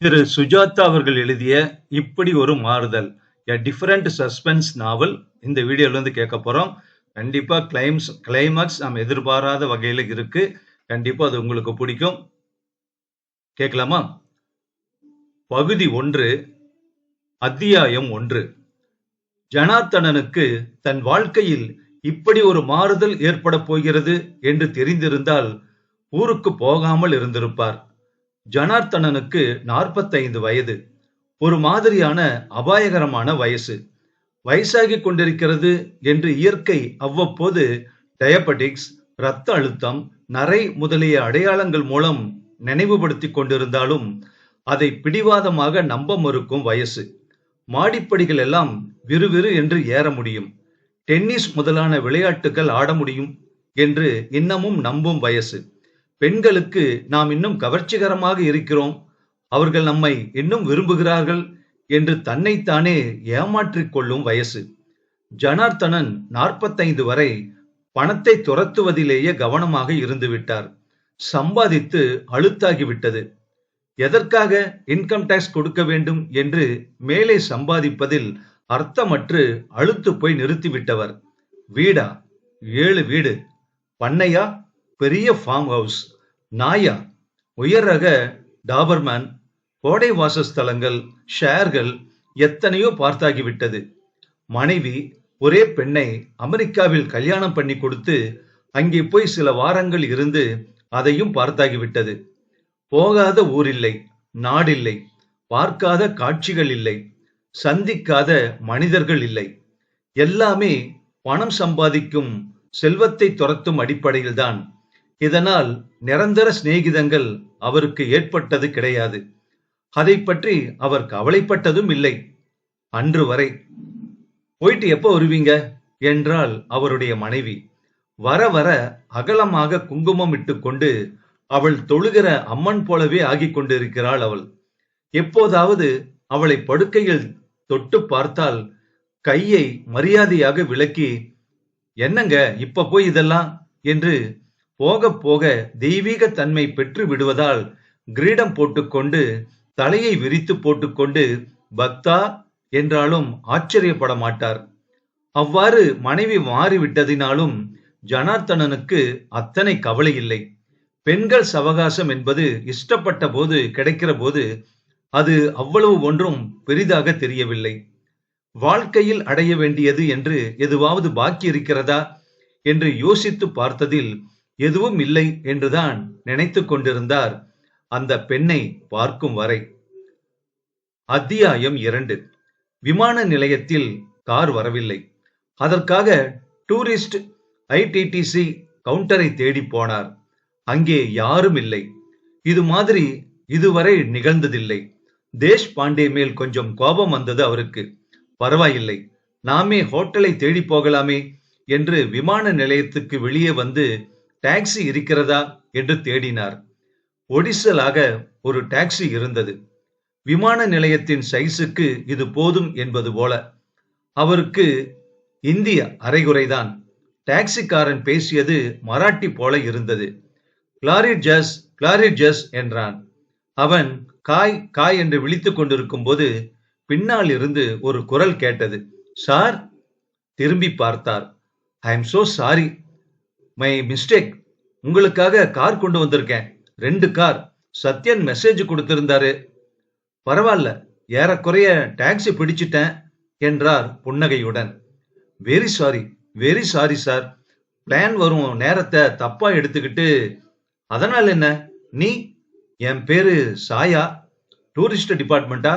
திரு சுஜாதா அவர்கள் எழுதிய இப்படி ஒரு மாறுதல் எ டிஃபரண்ட் சஸ்பென்ஸ் நாவல் இந்த வீடியோல இருந்து கேட்க போறோம். கண்டிப்பா கிளைமாக்ஸ் நாம் எதிர்பாராத வகையில இருக்கு. கண்டிப்பா அது உங்களுக்கு பிடிக்கும். கேட்கலாமா? பகுதி 1, அத்தியாயம் 1. ஜனார்த்தனனுக்கு தன் வாழ்க்கையில் இப்படி ஒரு மாறுதல் ஏற்பட போகிறது என்று தெரிந்திருந்தால் ஊருக்கு போகாமல் இருந்திருப்பார். ஜனார்த்தனனுக்கு 45 வயது. ஒரு மாதிரியான அபாயகரமான வயசு. வயசாகிக் கொண்டிருக்கிறது என்று இயற்கை அவ்வப்போது டயபெட்டிக்ஸ், இரத்த அழுத்தம், நரை முதலிய அடையாளங்கள் மூலம் நினைவுபடுத்திக் கொண்டிருந்தாலும் அதை பிடிவாதமாக நம்ப மறுக்கும் வயசு. மாடிப்படிகள் எல்லாம் விறுவிறு என்று ஏற முடியும். டென்னிஸ் முதலான விளையாட்டுகள் ஆட முடியும் என்று இன்னமும் நம்பும் வயசு. பெண்களுக்கு நாம் இன்னும் கவர்ச்சிகரமாக இருக்கிறோம், அவர்கள் நம்மை இன்னும் விரும்புகிறார்கள் என்று தன்னைத்தானே ஏமாற்றிக் கொள்ளும் வயசு. ஜனார்த்தனன் 45 வரை பணத்தை துரத்துவதிலேயே கவனமாக இருந்து விட்டார். சம்பாதித்து அழுத்தாகிவிட்டது. எதற்காக இன்கம் டாக்ஸ் கொடுக்க வேண்டும் என்று மேலே சம்பாதிப்பதில் அர்த்தமற்று அழுத்து போய் நிறுத்திவிட்டவர். வீடா? 7 வீடு. பண்ணையா? பெரிய ஃபார்ம் ஹவுஸ். நாயா? உயர் ரக டாபர்மேன். கோடை வாசஸ்தலங்கள், ஷேர்கள் எத்தனையோ பார்த்தாகிவிட்டது. மனைவி ஒரே பெண்ணை அமெரிக்காவில் கல்யாணம் பண்ணி கொடுத்து அங்கே போய் சில வாரங்கள் இருந்து அதையும் பார்த்தாகிவிட்டது. போகாத ஊரில்லை, நாடில்லை, பார்க்காத காட்சிகள் இல்லை, சந்திக்காத மனிதர்கள் இல்லை. எல்லாமே பணம் சம்பாதிக்கும் செல்வத்தை துரத்தும் அடிப்படையில்தான். இதனால் நிரந்தர சிநேகிதங்கள் அவருக்கு ஏற்பட்டது கிடையாது. அதை பற்றி அவர் கவலைப்பட்டதும் இல்லை. அன்று வரை. போயிட்டு எப்போ வருவீங்க என்றால் அவருடைய மனைவி. வர வர அகலமாக குங்குமம் இட்டு கொண்டு அவள் தொழுகிற அம்மன் போலவே ஆகிக் கொண்டிருக்கிறாள் அவள். எப்போதாவது அவளை படுக்கையில் தொட்டு பார்த்தால் கையை மரியாதையாக விலக்கி, என்னங்க இப்ப போய் இதெல்லாம் என்று போக போக தெய்வீக தன்மை பெற்று விடுவதால் கிரீடம் போட்டுக்கொண்டு தலையை விரித்து போட்டுக்கொண்டு பக்தா என்றாலும் ஆச்சரியப்பட மாட்டார். அவ்வாறு மனைவி மாறிவிட்டதினாலும் ஜனார்த்தனனுக்கு அத்தனை கவலை இல்லை. பெண்கள் சவகாசம் என்பது இஷ்டப்பட்ட போது கிடைக்கிற போது அது அவ்வளவு ஒன்றும் பெரிதாக தெரியவில்லை. வாழ்க்கையில் அடைய வேண்டியது என்று எதுவாவது பாக்கி இருக்கிறதா என்று யோசித்து பார்த்ததில் எதுவும் இல்லை என்றுதான் நினைத்து கொண்டிருந்தார் அந்த பெண்ணை பார்க்கும் வரை. அத்தியாயம் 2. விமான நிலையத்தில் கார் வரவில்லை. அதற்காக டூரிஸ்ட் ஐடிடிசி கவுண்டரை தேடி போனார். அங்கே யாரும் இல்லை. இது மாதிரி இதுவரை நிகழ்ந்ததில்லை. தேஷ்பாண்டே மேல் கொஞ்சம் கோபம் வந்தது அவருக்கு. பரவாயில்லை, நாமே ஹோட்டலை தேடி போகலாமே என்று விமான நிலையத்துக்கு வெளியே வந்து டாக்ஸி இருக்கிறதா என்று தேடினார். ஒடிசலாக ஒரு டாக்ஸி இருந்தது. விமான நிலையத்தின் சைஸுக்கு இது போதும் என்பது போல. அவருக்கு இந்திய அரைகுறைதான். டாக்ஸிக்காரன் பேசியது மராட்டி போல இருந்தது. கிளாரிட்ஜஸ் என்றான். அவன் காய் காய் என்று விழித்துக் கொண்டிருக்கும் போது பின்னால் இருந்து ஒரு குரல் கேட்டது. சார்? திரும்பி பார்த்தார். I am so sorry, my mistake. உங்களுக்காக கார் கொண்டு வந்திருக்கேன். 2 கார். சத்யன் மெசேஜ் கொடுத்திருந்தாரு. பரவாயில்ல, ஏறக்குறைய டாக்ஸி பிடிச்சிட்டேன் என்றார் புன்னகையுடன். Very sorry sir. பிளான் வரும் நேரத்தை தப்பா எடுத்துக்கிட்டு. அதனால் என்ன? நீ? என் பேரு சாயா. டூரிஸ்ட் டிபார்ட்மெண்டா?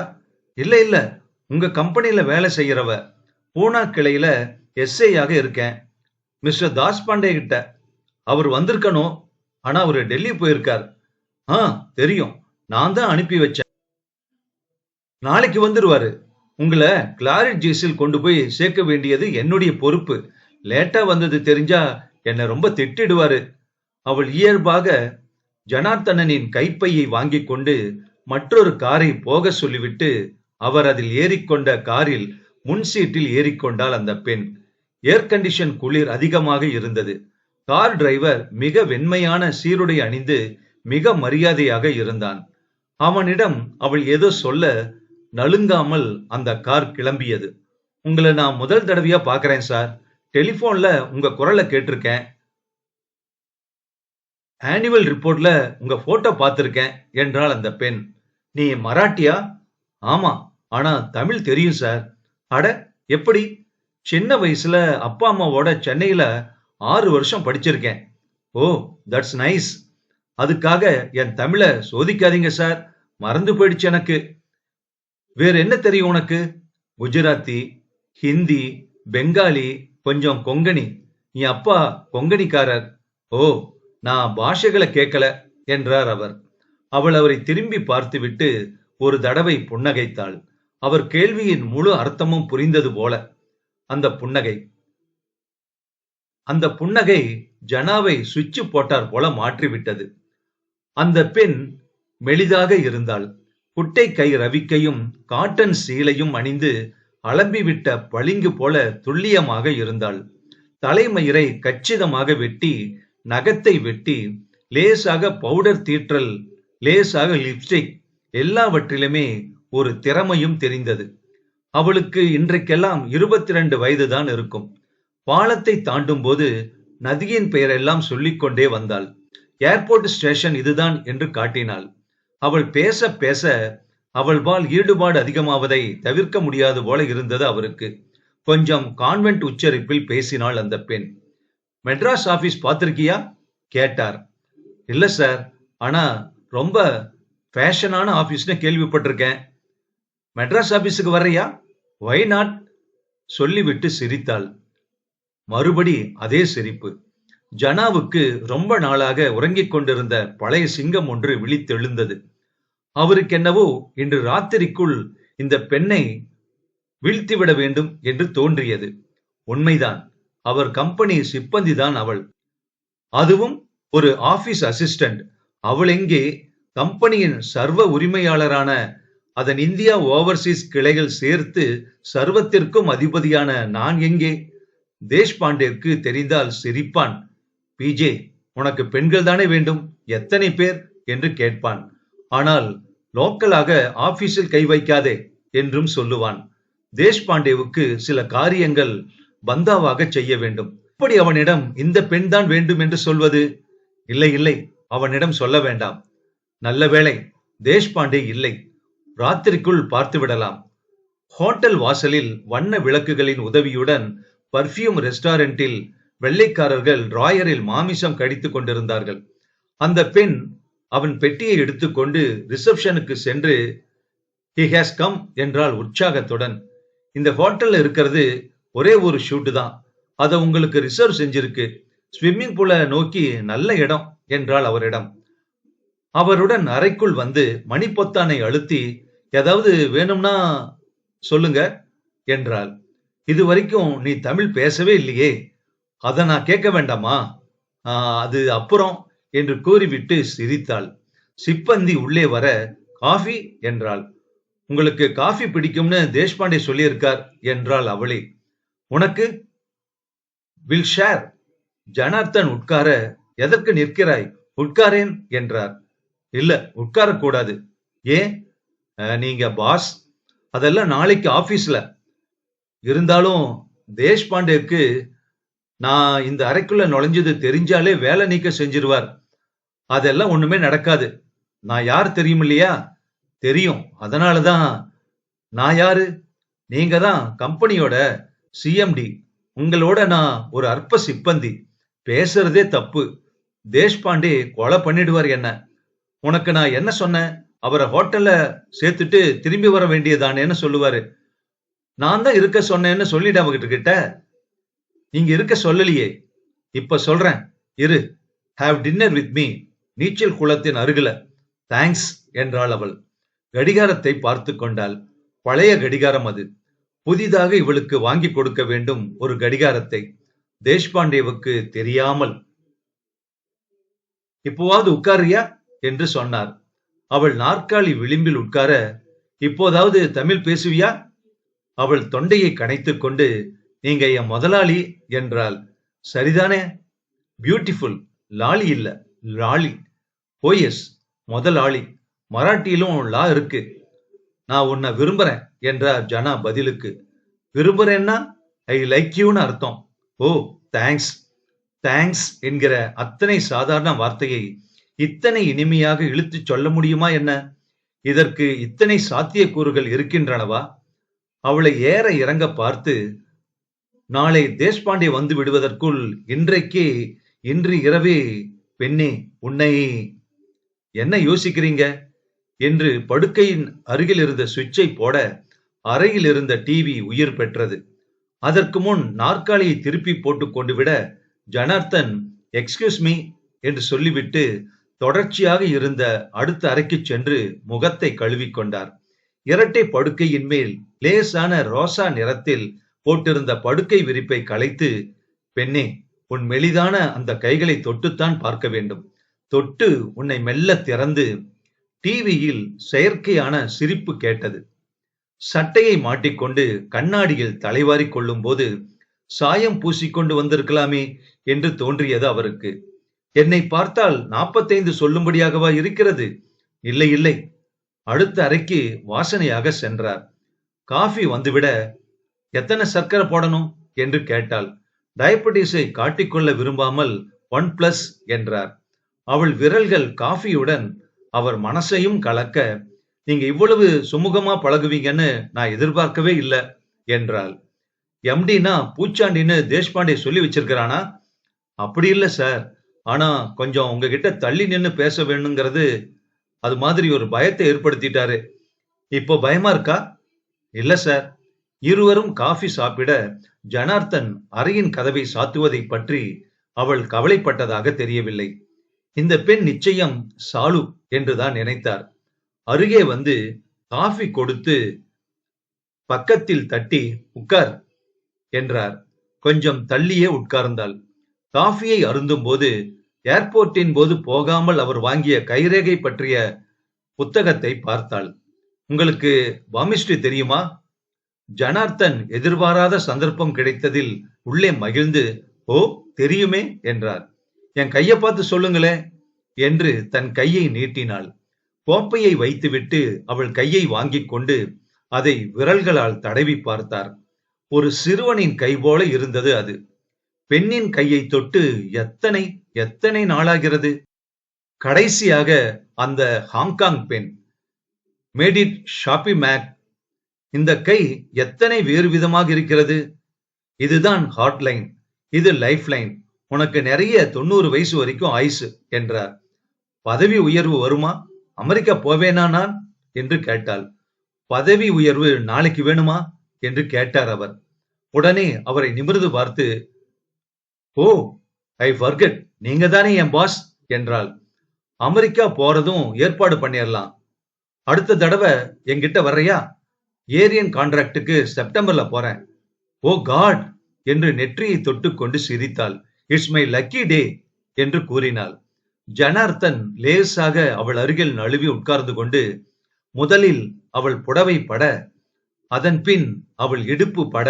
இல்ல, உங்க கம்பெனில வேலை செய்யறவ. பூனா கிளையில எஸ்ஐயாக இருக்கேன். மிஸ்டர் தாஸ்பாண்டே கிட்ட. அவர் வந்திருக்கணும், ஆனா அவரு டெல்லி போயிருக்கார். தெரியும், நான் தான் அனுப்பி வச்சேன். நாளைக்கு வந்துருவாரு. உங்களை கிளாரிட்ஜஸில் கொண்டு போய் சேர்க்க வேண்டியது என்னுடைய பொறுப்பு. லேட்டா வந்தது தெரிஞ்சா என்ன ரொம்ப திட்டிடுவாரு. அவள் இயல்பாக ஜனார்த்தனனின் கைப்பையை வாங்கி கொண்டு மற்றொரு காரை போக சொல்லிவிட்டு அவர் அதில் ஏறிக்கொண்ட காரில் முன் சீட்டில் ஏறிக்கொண்டாள் அந்த பெண். ஏர் கண்டிஷன் குளிர் அதிகமாக இருந்தது. கார் டிரைவர் மிக வெண்மையான சீருடை அணிந்து மிக மரியாதையாக இருந்தான். அவனிடம் அவள் ஏதோ சொல்ல நலுங்காமல் அந்த கார் கிளம்பியது. உங்களை நான் முதல் தடவையா பாக்குறேன் சார். டெலிபோன்ல உங்க குரலை கேட்டிருக்கேன். ஆனுவல் ரிப்போர்ட்ல உங்க போட்டோ பார்த்திருக்கேன் என்றாள் அந்த பெண். நீ மராட்டியா? ஆமா, ஆனா தமிழ் தெரியும் சார். அட, எப்படி? சின்ன வயசுல அப்பா அம்மாவோட சென்னையில 6 வருஷம் படிச்சிருக்கேன். ஓ, தட்ஸ் நைஸ். அதுக்காக என் தமிழ சோதிக்காதீங்க சார். மறந்து போயிடுச்சு எனக்கு. வேற என்ன தெரியும் உனக்கு? குஜராத்தி, ஹிந்தி, பெங்காலி, கொஞ்சம் கொங்கணி. என் அப்பா கொங்கணிக்காரர். ஓ, நான் பாஷைகளை கேட்கல என்றார் அவர். அவள் அவரை திரும்பி பார்த்துவிட்டு ஒரு தடவை புன்னகைத்தாள். அவர் கேள்வியின் முழு அர்த்தமும் புரிந்தது போல அந்த புன்னகை. அந்த புன்னகை ஜனாவை சுவிட்ச் போட்டார் போல மாற்றிவிட்டது. அந்த பெண் மெலிதாக இருந்தாள். குட்டை கை ரவிக்கையும் காட்டன் சீலையும் அணிந்து அலம்பிவிட்ட பளிங்கு போல துல்லியமாக இருந்தாள். தலைமயிரை கச்சிதமாக வெட்டி, நகத்தை வெட்டி, லேசாக பவுடர் தீற்றல், லேசாக லிப்ஸ்டிக், எல்லாவற்றிலுமே ஒரு திறமையும் தெரிந்தது. அவளுக்கு இன்றைக்கெல்லாம் 22 வயதுதான் இருக்கும். பாலத்தை தாண்டும் போது நதியின் பெயரெல்லாம் சொல்லிக்கொண்டே வந்தாள். ஏர்போர்ட் ஸ்டேஷன் இதுதான் என்று காட்டினாள். அவள் பேச பேச அவள்பால் ஈடுபாடு அதிகமாவதை தவிர்க்க முடியாது போல இருந்தது அவருக்கு. கொஞ்சம் கான்வென்ட் உச்சரிப்பில் பேசினாள் அந்த பெண். மெட்ராஸ் ஆபீஸ் பார்த்திருக்கியா கேட்டார். இல்ல சார், ஆனா ரொம்ப ஃபேஷனான ஆபீஸ்னு கேள்விப்பட்டிருக்கேன். மெட்ராஸ் ஆபீஸுக்கு வர்றியா? Why not? சொல்லிவிட்டு சிரித்தாள். மறுபடி அதே சிரிப்பு. ஜனாவுக்கு ரொம்ப நாளாக உறங்கிக் கொண்டிருந்த பழைய சிங்கம் ஒன்று விழித்தெழுந்தது. அவருக்கென்னவோ இன்று ராத்திரிக்குள் இந்த பெண்ணை வீழ்த்திவிட வேண்டும் என்று தோன்றியது. உண்மைதான், அவர் கம்பெனி சிப்பந்திதான் அவள். அதுவும் ஒரு ஆபீஸ் அசிஸ்டன்ட். அவள் எங்கே? கம்பெனியின் சர்வ உரிமையாளரான, அதன் இந்தியா ஓவர்சீஸ் கிளைகள் சேர்த்து சர்வத்திற்கும் அதிபதியான நான் எங்கே? தேஷ்பாண்டேக்கு தெரிந்தால் சிரிப்பான். பிஜே, உனக்கு பெண்கள் தானே வேண்டும், எத்தனை பேர் என்று கேட்பான். ஆனால் லோக்கலாக ஆபீஸில் கை வைக்காதே என்றும் சொல்லுவான். தேஷ்பாண்டேவுக்கு சில காரியங்கள் பந்தாவாக செய்ய வேண்டும். இப்படி அவனிடம் இந்த பெண் தான் வேண்டும் என்று சொல்வது? இல்லை இல்லை, அவனிடம் சொல்ல வேண்டாம். நல்ல வேளை தேஷ்பாண்டே இல்லை. ராத்திரிக்குள் பார்த்து விடலாம். ஹோட்டல் வாசலில் வண்ண விளக்குகளின் உதவியுடன் பர்ஃபியூம் ரெஸ்டாரண்டில் வெள்ளைக்காரர்கள் ராயரில் மாமிசம் கடித்துக் கொண்டிருந்தார்கள். அந்த பெண் அவன் பெட்டியை எடுத்துக்கொண்டு ரிசப்ஷனுக்கு சென்று "He has come" என்றால் உற்சாகத்துடன். இந்த ஹோட்டல்ல இருக்கிறது ஒரே ஒரு ஷூட் தான், அதை உங்களுக்கு ரிசர்வ் செஞ்சிருக்கு. ஸ்விம்மிங் பூல நோக்கி நல்ல இடம் என்றாள் அவரிடம். அவருடன் அறைக்குள் வந்து மணிப்பொத்தானை அழுத்தி, ஏதாவது வேணும்னா சொல்லுங்க என்றாள். இதுவரைக்கும் நீ தமிழ் பேசவே இல்லையே, அதை நான் கேட்க வேண்டாமா? அது அப்புறம் என்று கூறிவிட்டு சிரித்தாள். சிப்பந்தி உள்ளே வர காஃபி என்றாள். உங்களுக்கு காஃபி பிடிக்கும்னு தேஷ்பாண்டே சொல்லியிருக்கார் என்றாள் அவளே. உனக்கு? Will share. ஜனார்த்தன் உட்கார, எதற்கு நிற்கிறாய், உட்காரேன் என்றார். இல்ல, உட்காரக்கூடாது. ஏன்? நீங்க பாஸ். அதெல்லாம் நாளைக்கு ஆபீஸ்ல. இருந்தாலும் தேஷ்பாண்டேக்கு நான் இந்த அறைக்குள்ள நுழைஞ்சது தெரிஞ்சாலே வேலை நீக்க செஞ்சிருவார். அதெல்லாம் ஒண்ணுமே நடக்காது. நான் யார் தெரியும் இல்லையா? தெரியும். அதனாலதான். நான் யாரு? நீங்க தான் கம்பெனியோட சிஎம்டி. உங்களோட நான் ஒரு அற்ப சிப்பந்தி. பேசுறதே தப்பு. தேஷ்பாண்டே கொலை பண்ணிடுவார் என்ன. உனக்கு நான் என்ன சொன்னேன்? அவரை ஹோட்டல்ல சேர்த்துட்டு திரும்பி வர வேண்டியதானேன்னு சொல்லுவாரு. நான் தான் இருக்க சொன்னேன்னு சொல்லிட அவகிட்ட கிட்ட. நீங்க இருக்க சொல்லலையே. இப்ப சொல்றேன், இரு. ஹாவ் டின்னர் வித் மீ, நீச்சல் குளத்தின் அருகில. தேங்க்ஸ் என்றாள் அவள். கடிகாரத்தை பார்த்து கொண்டாள். பழைய கடிகாரம் அது. புதிதாக இவளுக்கு வாங்கி கொடுக்க வேண்டும் ஒரு கடிகாரத்தை. தேஷ்பாண்டேவுக்கு தெரியாமல். இப்போவாவது உட்காரியா என்று சொன்னார். அவள் நாற்காலி விளிம்பில் உட்கார, இப்போதாவது தமிழ் பேசுவியா? அவள் தொண்டையை கனைத்துக் கொண்டு, நீங்க என் முதலாளி என்றாள். சரிதானே? பியூட்டிஃபுல். லாலி இல்ல, லாலி. ஓ எஸ், முதலாளி. மராட்டியிலும் லா இருக்கு. நான் உன்னை விரும்புறேன் என்றார் ஜனா பதிலுக்கு. விரும்புறேன்னா ஐ லைக் யூன்னு அர்த்தம். ஓ, தேங்க்ஸ். தேங்க்ஸ் என்கிற அத்தனை சாதாரண வார்த்தையை இத்தனை இனிமையாக இழுத்துச் சொல்ல முடியுமா என்ன? இதற்கு இத்தனை சாத்தியக்கூறுகள் இருக்கின்றனவா? அவளை ஏற இறங்க பார்த்து, நாளை தேஷ்பாண்டே வந்து விடுவதற்குள் இன்று இரவே பெண்ணே உன்னை என்ன யோசிக்கிறீங்க என்று படுக்கையின் அருகில் இருந்த சுவிட்சை போட அறையில் இருந்த டிவி உயிர் பெற்றது. அதற்கு முன் நாற்காலியை திருப்பி போட்டுக் கொண்டு விட ஜனார்த்தன் எக்ஸ்கியூஸ் மீ என்று சொல்லிவிட்டு தொடர்ச்சியாக இருந்த அடுத்த அறைக்கு சென்று முகத்தை கழுவிக்கொண்டார். இரட்டை படுக்கையின் மேல் லேசான ரோசா நிறத்தில் போட்டிருந்த படுக்கை விரிப்பை களைத்து, பெண்ணே, உன் மெலிதான அந்த கைகளை தொட்டுத்தான் பார்க்க வேண்டும். தொட்டு உன்னை மெல்ல திறந்து. டிவியில் செயற்கையான சிரிப்பு கேட்டது. சட்டையை மாட்டிக்கொண்டு கண்ணாடியில் தலைவாரி கொள்ளும் போது சாயம் பூசிக்கொண்டு வந்திருக்கலாமே என்று தோன்றியது அவருக்கு. என்னை பார்த்தால் 45 சொல்லும்படியாகவா இருக்கிறது? இல்லை இல்லை. அடுத்த அறைக்கு வாசனையாக சென்றார். காஃபி வந்துவிட, எத்தனை சர்க்கரை போடணும் என்று கேட்டாள். டயபெட்டிஸை காட்டிக்கொள்ள விரும்பாமல் 1+ என்றார். அவள் விரல்கள் காஃபியுடன் அவர் மனசையும் கலக்க, நீங்க இவ்வளவு சுமூகமா பழகுவீங்கன்னு நான் எதிர்பார்க்கவே இல்லை என்றாள். எம்டினா பூச்சாண்டின்னு தேஷ்பாண்டே சொல்லி வச்சிருக்கிறானா? அப்படி இல்லை சார். ஆனா கொஞ்சம் உங்ககிட்ட தள்ளி நின்னு பேச வேணுங்கிறது அது மாதிரி ஒரு பயத்தை ஏற்படுத்திட்டாரு. இப்போ பயமா இருக்கா? இல்ல சார். இருவரும் காஃபி சாப்பிட ஜனார்த்தன் அறையின் கதவை சாத்துவதை பற்றி அவள் கவலைப்பட்டதாக தெரியவில்லை. இந்த பெண் நிச்சயம் சாலு என்றுதான் நினைத்தார். அருகே வந்து காஃபி கொடுத்து பக்கத்தில் தட்டி உட்கார் என்றார். கொஞ்சம் தள்ளியே உட்கார்ந்தாள். காஃபியை அருந்தும் போது ஏர்போர்ட்டின் போது போகாமல் அவர் வாங்கிய கைரேகை பற்றிய புத்தகத்தை பார்த்தாள். உங்களுக்கு பாமிஸ்ட்ரி தெரியுமா? ஜனார்த்தன் எதிர்பாராத சந்தர்ப்பம் கிடைத்ததில் உள்ளே மகிழ்ந்து, ஓ தெரியுமே என்றார். என் கையை பார்த்து சொல்லுங்களே என்று தன் கையை நீட்டினாள். கோப்பையை வைத்துவிட்டு அவள் கையை வாங்கிக் கொண்டு அதை விரல்களால் தடவி பார்த்தார். ஒரு சிறுவனின் கை போல இருந்தது அது. பெண்ணின் கையை தொட்டு எத்தனை எத்தனை நாளாகிறது. கடைசியாக அந்த ஹாங்காங் பெண், மேட் இட் ஷாப்பி மேக். இந்த கை எத்தனை வேறு விதமாக இருக்கிறது. இதுதான் ஹாட்லைன், இது லைஃப் லைன். உனக்கு நிறைய 90 வயசு வரைக்கும் ஆயுசு என்றார். பதவி உயர்வு வருமா? அமெரிக்கா போவேனா நான் என்று கேட்டாள். பதவி உயர்வு நாளைக்கு வேணுமா என்று கேட்டார் அவர். உடனே அவரை நிமிர்ந்து பார்த்து, ஓ ஐ ஃபர்கெட், நீங்க தானே என் பாஸ் என்றாள். அமெரிக்கா போறதும் ஏற்பாடு பண்ணிடலாம். அடுத்த தடவை என்கிட்ட வர்றையா? ஏரியன் கான்ட்ராக்டுக்கு செப்டம்பர்ல போறேன். ஓ காட் என்று நெற்றியை தொட்டு கொண்டு சிரித்தாள். இட்ஸ் மை லக்கி டே என்று கூறினாள். ஜனார்த்தன் லேசாக அவள் அருகில் நழுவி உட்கார்ந்து கொண்டு முதலில் அவள் புடவை பட, அதன் பின் அவள் இடுப்பு பட,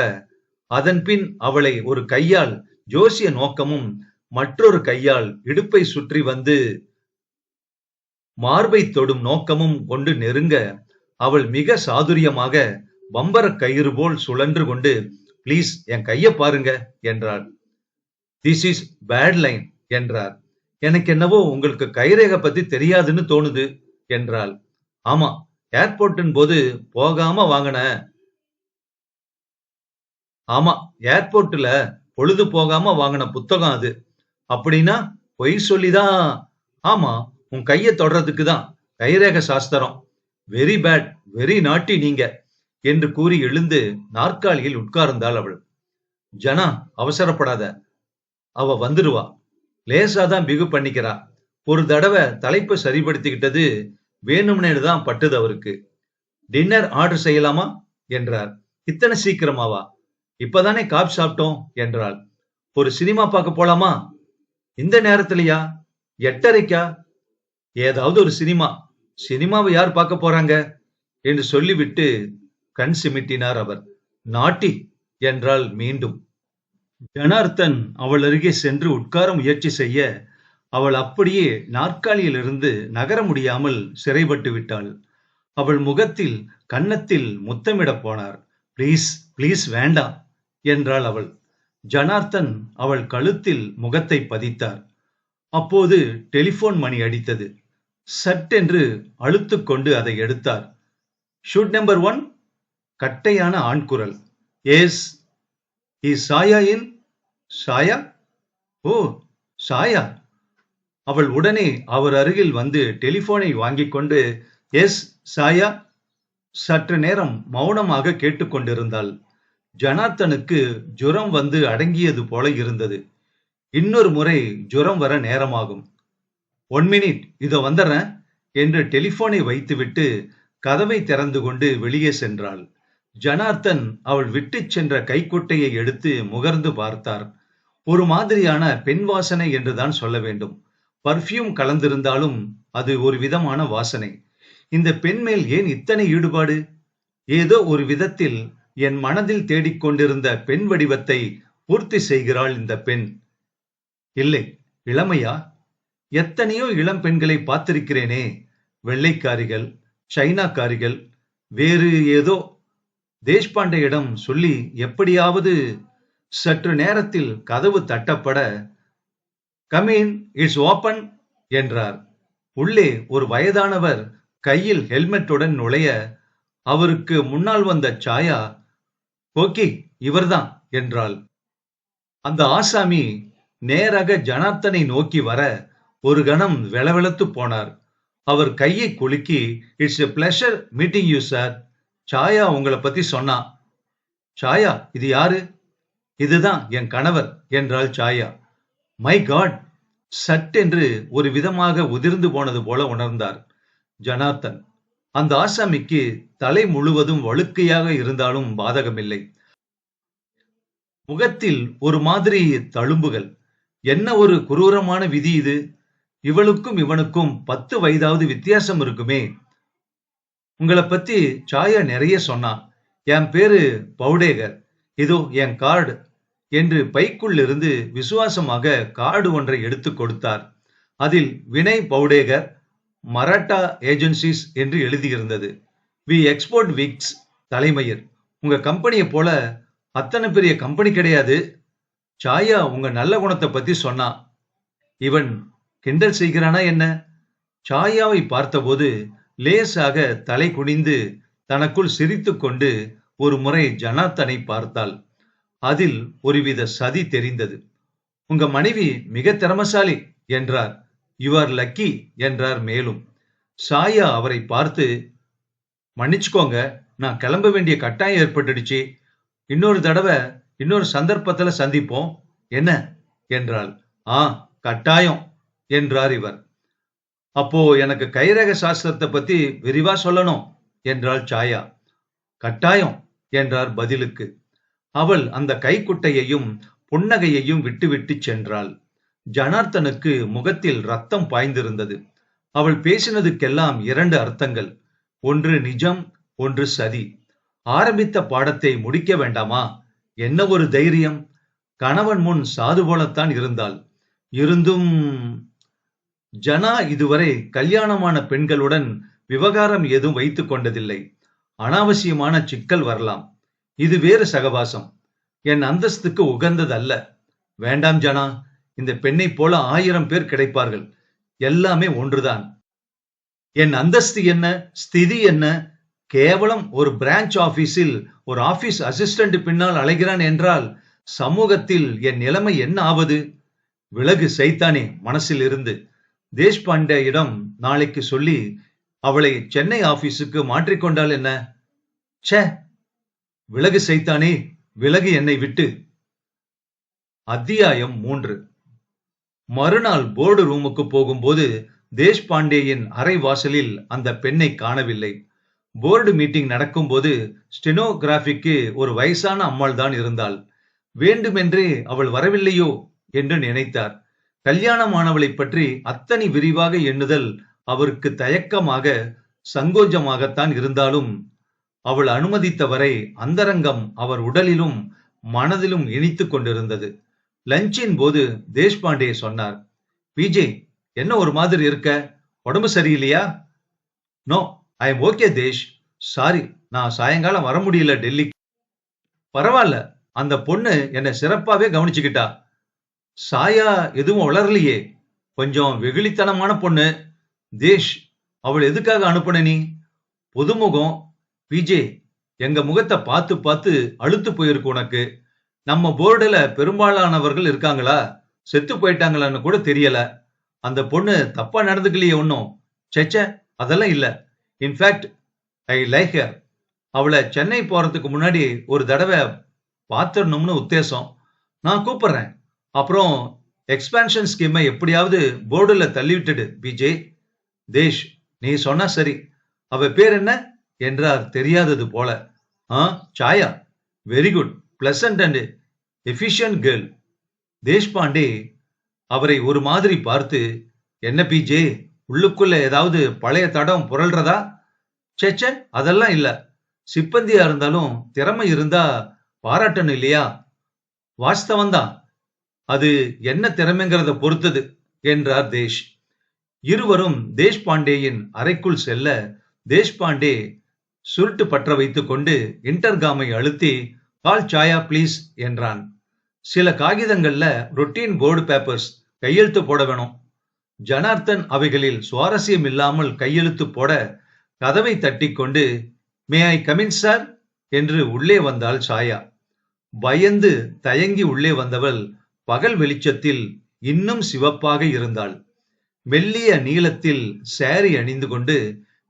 அதன் பின் அவளை ஒரு கையால் ஜோசிய நோக்கமும் மற்றொரு கையால் இடுப்பை சுற்றி வந்து மார்பை தொடும் நோக்கமும் கொண்டு நெருங்க, அவள் மிக சாதுரியமாக பம்பர கயிறு போல் சுழன்று கொண்டு, பிளீஸ் என் கைய பாருங்க என்றாள். திஸ் இஸ் பேட் லைன் என்றார். எனக்கு என்னவோ உங்களுக்கு கைரேகை பத்தி தெரியாதுன்னு தோணுது என்றாள். ஆமா, ஏர்போர்ட்டின் போது போகாம வாங்கின. ஆமா, ஏர்போர்ட்ல பொழுது போகாம வாங்கின புத்தகம் அது. அப்படின்னா பொய் சொல்லிதான்? ஆமா, உன் கைய தொடறதுக்கு தான் கைரேக சாஸ்திரம். வெரி பேட், வெரி நாட்டி நீங்க என்று கூறி எழுந்து நாற்காலியில் உட்கார்ந்தாள் அவள். ஜனா, அவசரப்படாத, அவ வந்துருவா. லேசாதான் பிகு பண்ணிக்கிறா. ஒரு தடவை தலைப்பை சரிபடுத்திக்கிட்டது வேணும்னு தான் பட்டுது அவருக்கு. டின்னர் ஆர்டர் செய்யலாமா என்றார். இத்தனை சீக்கிரமாவா? இப்பதானே காபி சாப்பிட்டோம் என்றாள். ஒரு சினிமா பார்க்க போலாமா? இந்த நேரத்திலயா? 8:30? ஏதாவது ஒரு சினிமா. சினிமாவை யார் பார்க்க போறாங்க என்று சொல்லிவிட்டு கண் சிமிட்டினார் அவர். நாட்டி என்றால் மீண்டும். ஜனார்த்தன் அவள் அருகே சென்று உட்கார முயற்சி செய்ய அவள் அப்படியே நாற்காலியிலிருந்து நகர முடியாமல் சிறைப்பட்டு விட்டாள். அவள் முகத்தில் கன்னத்தில் முத்தமிடப் போனார். ப்ளீஸ் ப்ளீஸ் வேண்டாம் என்றாள் அவள். ஜனார்த்தன் அவள் கழுத்தில் முகத்தை பதித்தார். அப்போது டெலிபோன் மணி அடித்தது. சட்டென்று அழுத்துக்கொண்டு அதை எடுத்தார். Shoot number 1. கட்டையான ஆண் குரல். எஸ். இஸ் சாயா இன்? சாயா? ஓ, சாயா. அவள் உடனே அவர் அருகில் வந்து டெலிபோனை வாங்கிக் கொண்டு, எஸ் சாயா. சற்று நேரம் மௌனமாக கேட்டுக்கொண்டிருந்தாள். ஜனார்த்தனுக்கு ஜுரம் வந்து அடங்கியது போல இருந்தது. இன்னொரு முறை ஜுரம் வர நேரமாகும். 1 மினிட், இதோ வந்துடுறேன் என்று டெலிபோனை வைத்துவிட்டு கதவை திறந்து கொண்டு வெளியே சென்றாள். ஜனார்த்தன் அவள் விட்டுச் சென்ற கைக்குட்டையை எடுத்து முகர்ந்து பார்த்தார். ஒரு மாதிரியான பெண் வாசனை என்றுதான் சொல்ல வேண்டும். பர்ஃப்யூம் கலந்திருந்தாலும் அது ஒரு விதமான வாசனை. இந்த பெண் மேல் ஏன் இத்தனை ஈடுபாடு? ஏதோ ஒரு விதத்தில் என் மனதில் தேடிக்கொண்டிருந்த பெண் வடிவத்தை பூர்த்தி செய்கிறாள் இந்த பெண். இல்லை, இளமையா? எத்தனையோ இளம் பெண்களை பார்த்திருக்கிறேனே. வெள்ளைக்காரிகள், சைனாக்காரிகள், வேறு ஏதோ. தேஷ்பாண்டேயிடம் சொல்லி எப்படியாவது. சற்று நேரத்தில் கதவு தட்டப்பட, கம் இன், இட்ஸ் ஓபன் என்றார். உள்ளே ஒரு வயதானவர் கையில் ஹெல்மெட்டுடன் நுழைய, அவருக்கு முன்னால் வந்த சாயா, ஓகே இவர்தான் என்றாள். அந்த ஆசாமி நேராக ஜனார்த்தனை நோக்கி வர ஒரு கணம் வெளவெளத்து போனார். அவர் கையை குலுக்கி, it's a pleasure meeting you sir. சாயா உங்களை பத்தி சொன்னா. சாயா, இது யாரு? இதுதான் என் கணவர் என்றாள் சாயா. My god! சட்டென்று ஒரு விதமாக உதிர்ந்து போனது போல உணர்ந்தார் ஜனார்த்தன். அந்த ஆசாமிக்கு தலை முழுவதும் வழுக்கையாக இருந்தாலும் பாதகமில்லை. முகத்தில் ஒரு மாதிரி தழும்புகள். என்ன ஒரு குரூரமான விதி இது! இவளுக்கும் இவனுக்கும் 10 வயதாவது வித்தியாசம் இருக்குமே. உங்களை பத்தி சாயா நிறைய சொன்னா. என் பேரு பவுடேகர், இதோ என் கார்டு என்று பைக்குள் இருந்து விசுவாசமாக கார்டு ஒன்றை எடுத்து கொடுத்தார். அதில் வினய் பவுடேகர், மராட்டா ஏஜென்சிஸ் என்று எழுதியிருந்தது. வி எக்ஸ்போர்ட் விக்ஸ், தலைமயிர். உங்க கம்பெனியை போல அத்தனை பெரிய கம்பெனி கிடையாது. சாயா உங்க நல்ல குணத்தை பத்தி சொன்னா. இவன் கிண்டல் செய்கிறானா என்ன? சாயாவை பார்த்தபோது லேசாக தலை குனிந்து தனக்குள் சிரித்துக் கொண்டு ஒரு முறை ஜனார்த்தனை பார்த்தாள். அதில் ஒருவித சதி தெரிந்தது. உங்க மனைவி மிக திறமசாலி என்றார். யூ ஆர் லக்கி என்றார் மேலும். சாயா அவரை பார்த்து, மன்னிச்சுக்கோங்க, நான் கிளம்ப வேண்டிய கட்டாயம் ஏற்பட்டுடுச்சு. இன்னொரு தடவை இன்னொரு சந்தர்ப்பத்துல சந்திப்போம் என்ன என்றாள். ஆ, கட்டாயம் என்றார் இவர். அப்போ எனக்கு கைரேக சாஸ்திரத்தை பத்தி விரிவா சொல்லணும் என்றாள் சாயா. கட்டாயம் என்றார் பதிலுக்கு. அவள் அந்த கைக்குட்டையையும் புன்னகையையும் விட்டுவிட்டு சென்றாள். ஜனார்த்தனுக்கு முகத்தில் ரத்தம் பாய்ந்திருந்தது. அவள் பேசினதுக்கெல்லாம் 2 அர்த்தங்கள். ஒன்று நிஜம், ஒன்று சதி. ஆரம்பித்த பாடத்தை முடிக்க வேண்டாமா? என்ன ஒரு தைரியம்! கணவன் முன் சாது போலத்தான் இருந்தாள். இருந்தும் ஜனா இதுவரை கல்யாணமான பெண்களுடன் விவகாரம் ஏதும் வைத்துக் கொண்டதில்லை. அனாவசியமான சிக்கல் வரலாம். இது வேறு சகவாசம். என் அந்தஸ்துக்கு உகந்ததல்ல. வேண்டாம் ஜனா, இந்த பெண்ணை போல 1000 பேர் கிடைப்பார்கள். எல்லாமே ஒன்றுதான். என் அந்தஸ்து என்ன, ஸ்திதி என்ன? கேவலம் ஒரு பிரான்ச் ஆபீஸில் ஒரு ஆபீஸ் அசிஸ்டன்ட் பின்னால் அலைகிறான் என்றால் சமூகத்தில் என் நிலைமை என்ன ஆவது? விலகு சைத்தானே மனசில் இருந்து. தேஷ்பாண்டேயிடம் நாளைக்கு சொல்லி அவளை சென்னை ஆபீஸுக்கு மாற்றிக்கொண்டால் என்ன? ச்சே, விலகு சைத்தானே, விலகு என்னை விட்டு. அத்தியாயம் 3. மறுநாள் போர்டு ரூமுக்கு போகும்போது தேஷ்பாண்டேயின் அறை வாசலில் அந்த பெண்ணை காணவில்லை. போர்டு மீட்டிங் நடக்கும்போது ஸ்டெனோகிராஃபிக்கு ஒரு வயசான அம்மாள் தான் இருந்தாள். வேண்டுமென்றே அவள் வரவில்லையோ என்று நினைத்தார். கல்யாணமானவளை பற்றி அத்தனை விரிவாக எண்ணுதல் அவருக்கு தயக்கமாக, சங்கோஜமாகத்தான் இருந்தாலும் அவள் அனுமதித்தவரை அந்தரங்கம் அவர் உடலிலும் மனதிலும் இனித்துக் கொண்டிருந்தது. லஞ்சின் போது தேஷ்பாண்டே சொன்னார், விஜய், என்ன ஒரு மாதிரி இருக்க? உடம்பு சரியில்லையா? No, I am okay Desh. Sorry, நான் சாயங்காலம் வர முடியல டெல்லிக்கு. பரவாயில்ல, அந்த பொண்ணு என்ன சிறப்பாவே கவனிச்சுக்கிட்டா. சாயா எதுவும் வளரலையே. கொஞ்சம் வெகுளித்தனமான பொண்ணு. தேஷ், அவள் எதுக்காக அனுப்புன நீ? புதுமுகம். பிஜே, எங்க முகத்தை பார்த்து பார்த்து அழுத்து போயிருக்கு உனக்கு. நம்ம போர்டுல பெரும்பாலானவர்கள் இருக்காங்களா? செத்து போயிட்டாங்களான்னு கூட தெரியல. அந்த பொண்ணு தப்பா நடந்துக்கலையே ஒன்னும். செச்ச, அதெல்லாம் இல்ல. In fact I like her. அவளை சென்னை போறதுக்கு முன்னாடி ஒரு தடவை பார்த்துடணும்னு உத்தேசம். நான் கூப்பிடுறேன். அப்புறம் எக்ஸ்பான்ஷன் ஸ்கீமை எப்படியாவது போர்டுல தள்ளிவிட்டுடு பிஜே. தேஷ், நீ சொன்னா சரி. அவ பேர் என்ன என்றார் தெரியாதது போல. சாயா. Very good, pleasant and efficient girl. Deshpande அவரை ஒரு மாதிரி பார்த்து, என்ன பிஜே, உள்ளுக்குள்ள ஏதாவது பழைய தடம் புரள்றதா? சேச்ச, அதெல்லாம் இல்ல. சிப்பந்தியா இருந்தாலும் திறமை இருந்தா பாராட்டணும் இல்லையா? வாஸ்தவம்தான். அது என்ன திறமைங்கிறத பொறுத்தது என்றார் தேஷ். இருவரும் தேஷ்பாண்டேயின் அறைக்குள் செல்ல, தேஷ்பாண்டே சுருட்டு பற்ற வைத்துக் கொண்டு இன்டர்காமை அழுத்தி, கால் சாயா பிளீஸ் என்றான். சில காகிதங்கள்ல ரொட்டீன் போர்டு பேப்பர்ஸ் கையெழுத்து போட வேணும். ஜனார்த்தன் அவைகளில் சுவாரஸ்யம் இல்லாமல் கையெழுத்து போட, கதவை தட்டி கொண்டு, மே ஐ கமின் சார் என்று உள்ளே வந்தாள் சாயா. பயந்து தயங்கி உள்ளே வந்தவள் பகல் வெளிச்சத்தில் இன்னும் சிவப்பாக இருந்தாள். மெல்லிய நீளத்தில் சாரி அணிந்து கொண்டு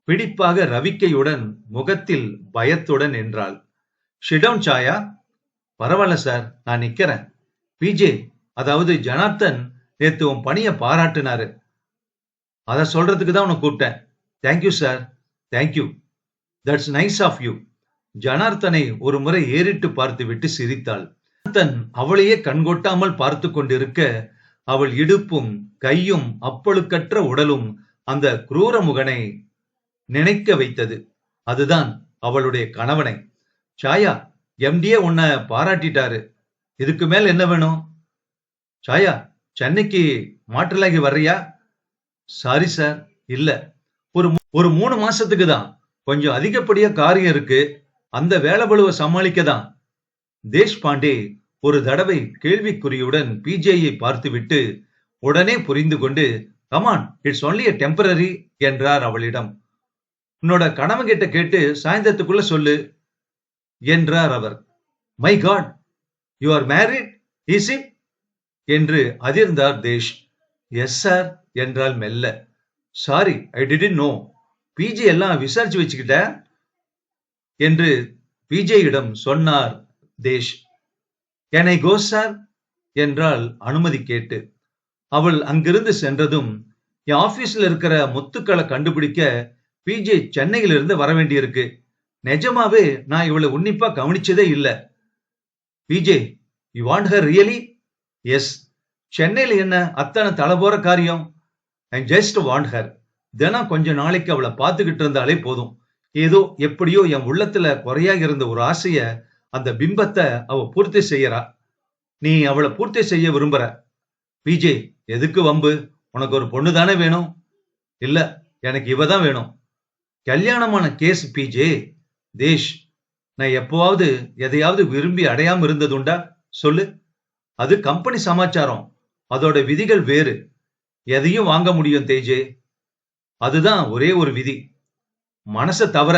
பிடிப்பாக ரவிக்கையுடன் முகத்தில் பயத்துடன் என்றாள். ஷிடவுன் சாயா. பரவாயில்ல சார், நான் நிக்கிறேன். பிஜே, அதாவது ஜனார்த்தன் நேத்து உன் பணிய பாராட்டினாரு. அத சொல்றதுக்கு தான் உன்னை கூப்பிட்டேன். Thank you sir, thank you. That's nice of you. ஜனார்த்தனை ஒரு முறை ஏறிட்டு பார்த்து விட்டு சிரித்தாள். ஜனார்த்தன் அவளையே கண்கொட்டாமல் பார்த்து கொண்டிருக்க, அவள் இடுப்பும் கையும் அப்பழுக்கற்ற உடலும் அந்த குரூர முகனை நினைக்க வைத்தது. அதுதான் அவளுடைய கணவனை. சாயா, எம்டியே உன்னை பாராட்டிட்டாரு. இதுக்கு மேல் என்ன வேணும்? சாயா, சென்னைக்கு மாற்றலாகி வர்றியா? சாரி சார், இல்ல. ஒரு 3 மாசத்துக்கு தான். கொஞ்சம் அதிகப்படியா காரியம் இருக்கு. அந்த வேலைபளுவை சமாளிக்க தான். தேஷ்பாண்டே ஒரு தடவை கேள்விக்குறியுடன் பிஜேயை பார்த்துவிட்டு உடனே புரிந்து கொண்டு, come on, it's only a temporary என்றார் அவளிடம். உன்னோட கணவன் கிட்ட கேட்டு சாயந்தரத்துக்குள்ள சொல்லு என்றார் அவர். My god, you are married, is it என்று அதிர்ந்தார் தேஷ். எஸ் சார் என்றால் மெல்ல. Sorry, I didn't know. PJ எல்லாம் விசாரிச்சு வச்சுக்கிட்ட என்று பிஜேயிடம் சொன்னார் Desh. Can I go sir என்றால் அனுமதி கேட்டு. அவள் அங்கிருந்து சென்றதும், என் ஆபீஸ்ல இருக்கிற முத்துக்களை கண்டுபிடிக்க பிஜே சென்னையிலிருந்து வர வேண்டியிருக்கு. நிஜமாவே நான் இவளை உன்னிப்பா கவனிச்சதே இல்ல. BJ, you want her really? Yes. சென்னையில என்ன அத்தனை தலை போற காரியம்? I just want her. தினம் கொஞ்ச நாளைக்கு அவளை பார்த்துக்கிட்டு இருந்தாலே போதும். ஏதோ எப்படியோ என் உள்ளத்துல குறையாக இருந்த ஒரு ஆசைய, அந்த பிம்பத்தை அவ பூர்த்தி செய்யறா. நீ அவளை பூர்த்தி செய்ய விரும்புற. பிஜே, எதுக்கு வம்பு? உனக்கு ஒரு பொண்ணு தானே வேணும்? இல்ல, எனக்கு இவ தான் வேணும். கல்யாணமான கேஸ் பிஜே. தேஷ், நான் எப்பவாவது எதையாவது விரும்பி அடையாம இருந்ததுண்டா? சொல்லு. அது கம்பெனி சமாச்சாரம். அதோட விதிகள் வேறு. எதையும் வாங்க முடியும் தேஜே. அதுதான் ஒரே ஒரு விதி. மனச தவிர,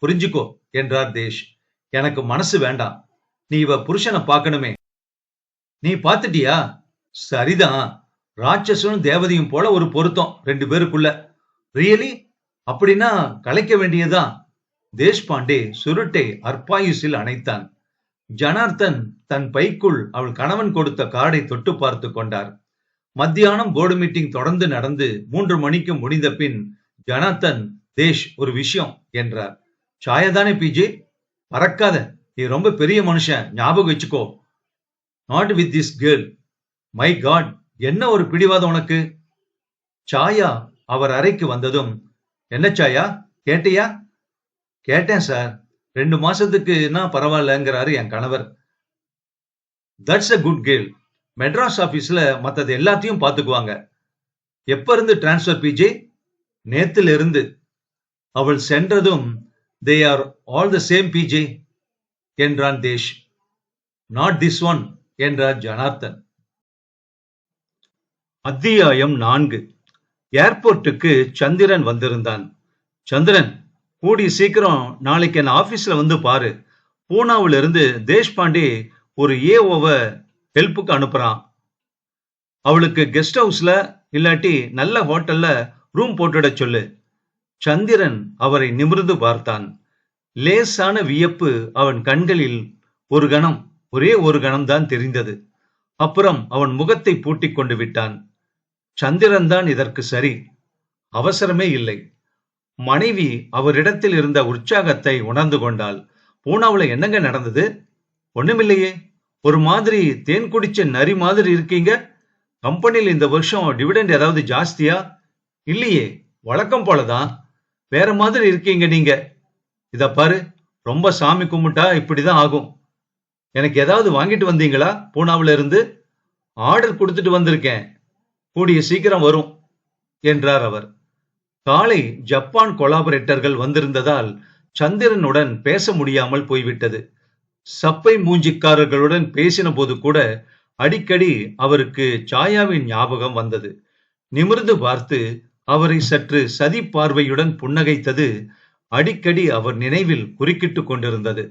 புரிஞ்சுக்கோ என்றார் தேஷ். எனக்கு மனசு வேண்டாம். நீ இவ புருஷனை பார்க்கணுமே. நீ பார்த்துட்டியா? சரிதான். ராட்சசனும் தேவதையும் போல ஒரு பொருத்தம் 2 பேருக்குள்ள. ரியலி? அப்படின்னா கலைக்க வேண்டியதுதான். தேஷ்பாண்டே சுருட்டை அற்பாயுசில் அணைத்தான். ஜனார்த்தன் தன் பைக்குள் அவள் கணவன் கொடுத்த கார்டை தொட்டு பார்த்து கொண்டார். மத்தியானம் போர்டு மீட்டிங் தொடர்ந்து நடந்து 3 மணிக்கு முடிந்த பின் ஜனார்த்தன், தேஷ், ஒரு விஷயம் என்றார். சாயதானே பிஜே? பறக்காத, நீ ரொம்ப பெரிய மனுஷன், ஞாபகம் வச்சுக்கோ. Not with this girl. My god, என்ன ஒரு பிடிவாதம் உனக்கு? சாயா அவர் அறைக்கு வந்ததும், என்ன சாயா, கேட்டியா? கேட்டேன் சார். 2 மாசத்துக்குன்னா பரவாயில்லங்கிறாரு என் கணவர். That's a good girl. Madras ஆபீஸ்ல மத்தது எல்லாத்தையும் பாத்துக்குவாங்க. எப்ப இருந்து டிரான்ஸ்ஃபர் பிஜே? நேத்துல இருந்து. அவள் சென்றதும் they are all the same BJ என்றான் தேஷ். நாட் திஸ் ஒன் என்றார் ஜனார்த்தன். அத்தியாயம் 4. ஏர்போர்ட்டுக்கு சந்திரன் வந்திருந்தான். சந்திரன், கூடி சீக்கிரம் நாளைக்கு என்ன ஆபீஸ்ல வந்து பாரு. பூனாவில இருந்து தேஷ்பாண்டே ஒரு ஏஓவை ஹெல்ப்புக்கு அனுப்புறான். அவளுக்கு கெஸ்ட் ஹவுஸ்ல இல்லாட்டி நல்ல ஹோட்டல்ல ரூம் போட்டுட சொல்லு. சந்திரன் அவரை நிமிர்ந்து பார்த்தான். லேசான வியப்பு அவன் கண்களில் ஒரே ஒரு கணம் தான் தெரிந்தது. அப்புறம் அவன் முகத்தை பூட்டிக் கொண்டு விட்டான். சந்திரன் தான் இதற்கு சரி. அவசரமே இல்லை. மனைவி அவரிடத்தில் இருந்த உற்சாகத்தை உணர்ந்து கொண்டாள். பூனாவுல என்னங்க நடந்தது? ஒண்ணுமில்லையே. ஒரு மாதிரி தேன் குடிச்ச நரி மாதிரி இருக்கீங்க. கம்பெனியில் இந்த வருஷம் டிவிடெண்ட் ஏதாவது ஜாஸ்தியா? இல்லையே, வழக்கம் போலதான். வேற மாதிரி இருக்கீங்க நீங்க. இத பாரு, ரொம்ப சாமி கும்பிட்டா இப்படிதான் ஆகும். எனக்கு ஏதாவது வாங்கிட்டு வந்தீங்களா? பூனாவில இருந்து ஆர்டர் கொடுத்துட்டு வந்திருக்கேன், கூடிய சீக்கிரம் வரும் என்றார் அவர். காலை ஜப்பான் கொலாபரேட்டர்கள் வந்திருந்ததால் சந்திரனுடன் பேச முடியாமல் போய்விட்டது. சப்பை மூஞ்சிக்காரர்களுடன் பேசின போது கூட அடிக்கடி அவருக்கு சாயாவின் ஞாபகம் வந்தது. நிமிர்ந்து பார்த்து அவரை சற்று சதி பார்வையுடன் புன்னகைத்தது அடிக்கடி அவர் நினைவில் குறுக்கிட்டு கொண்டிருந்தது.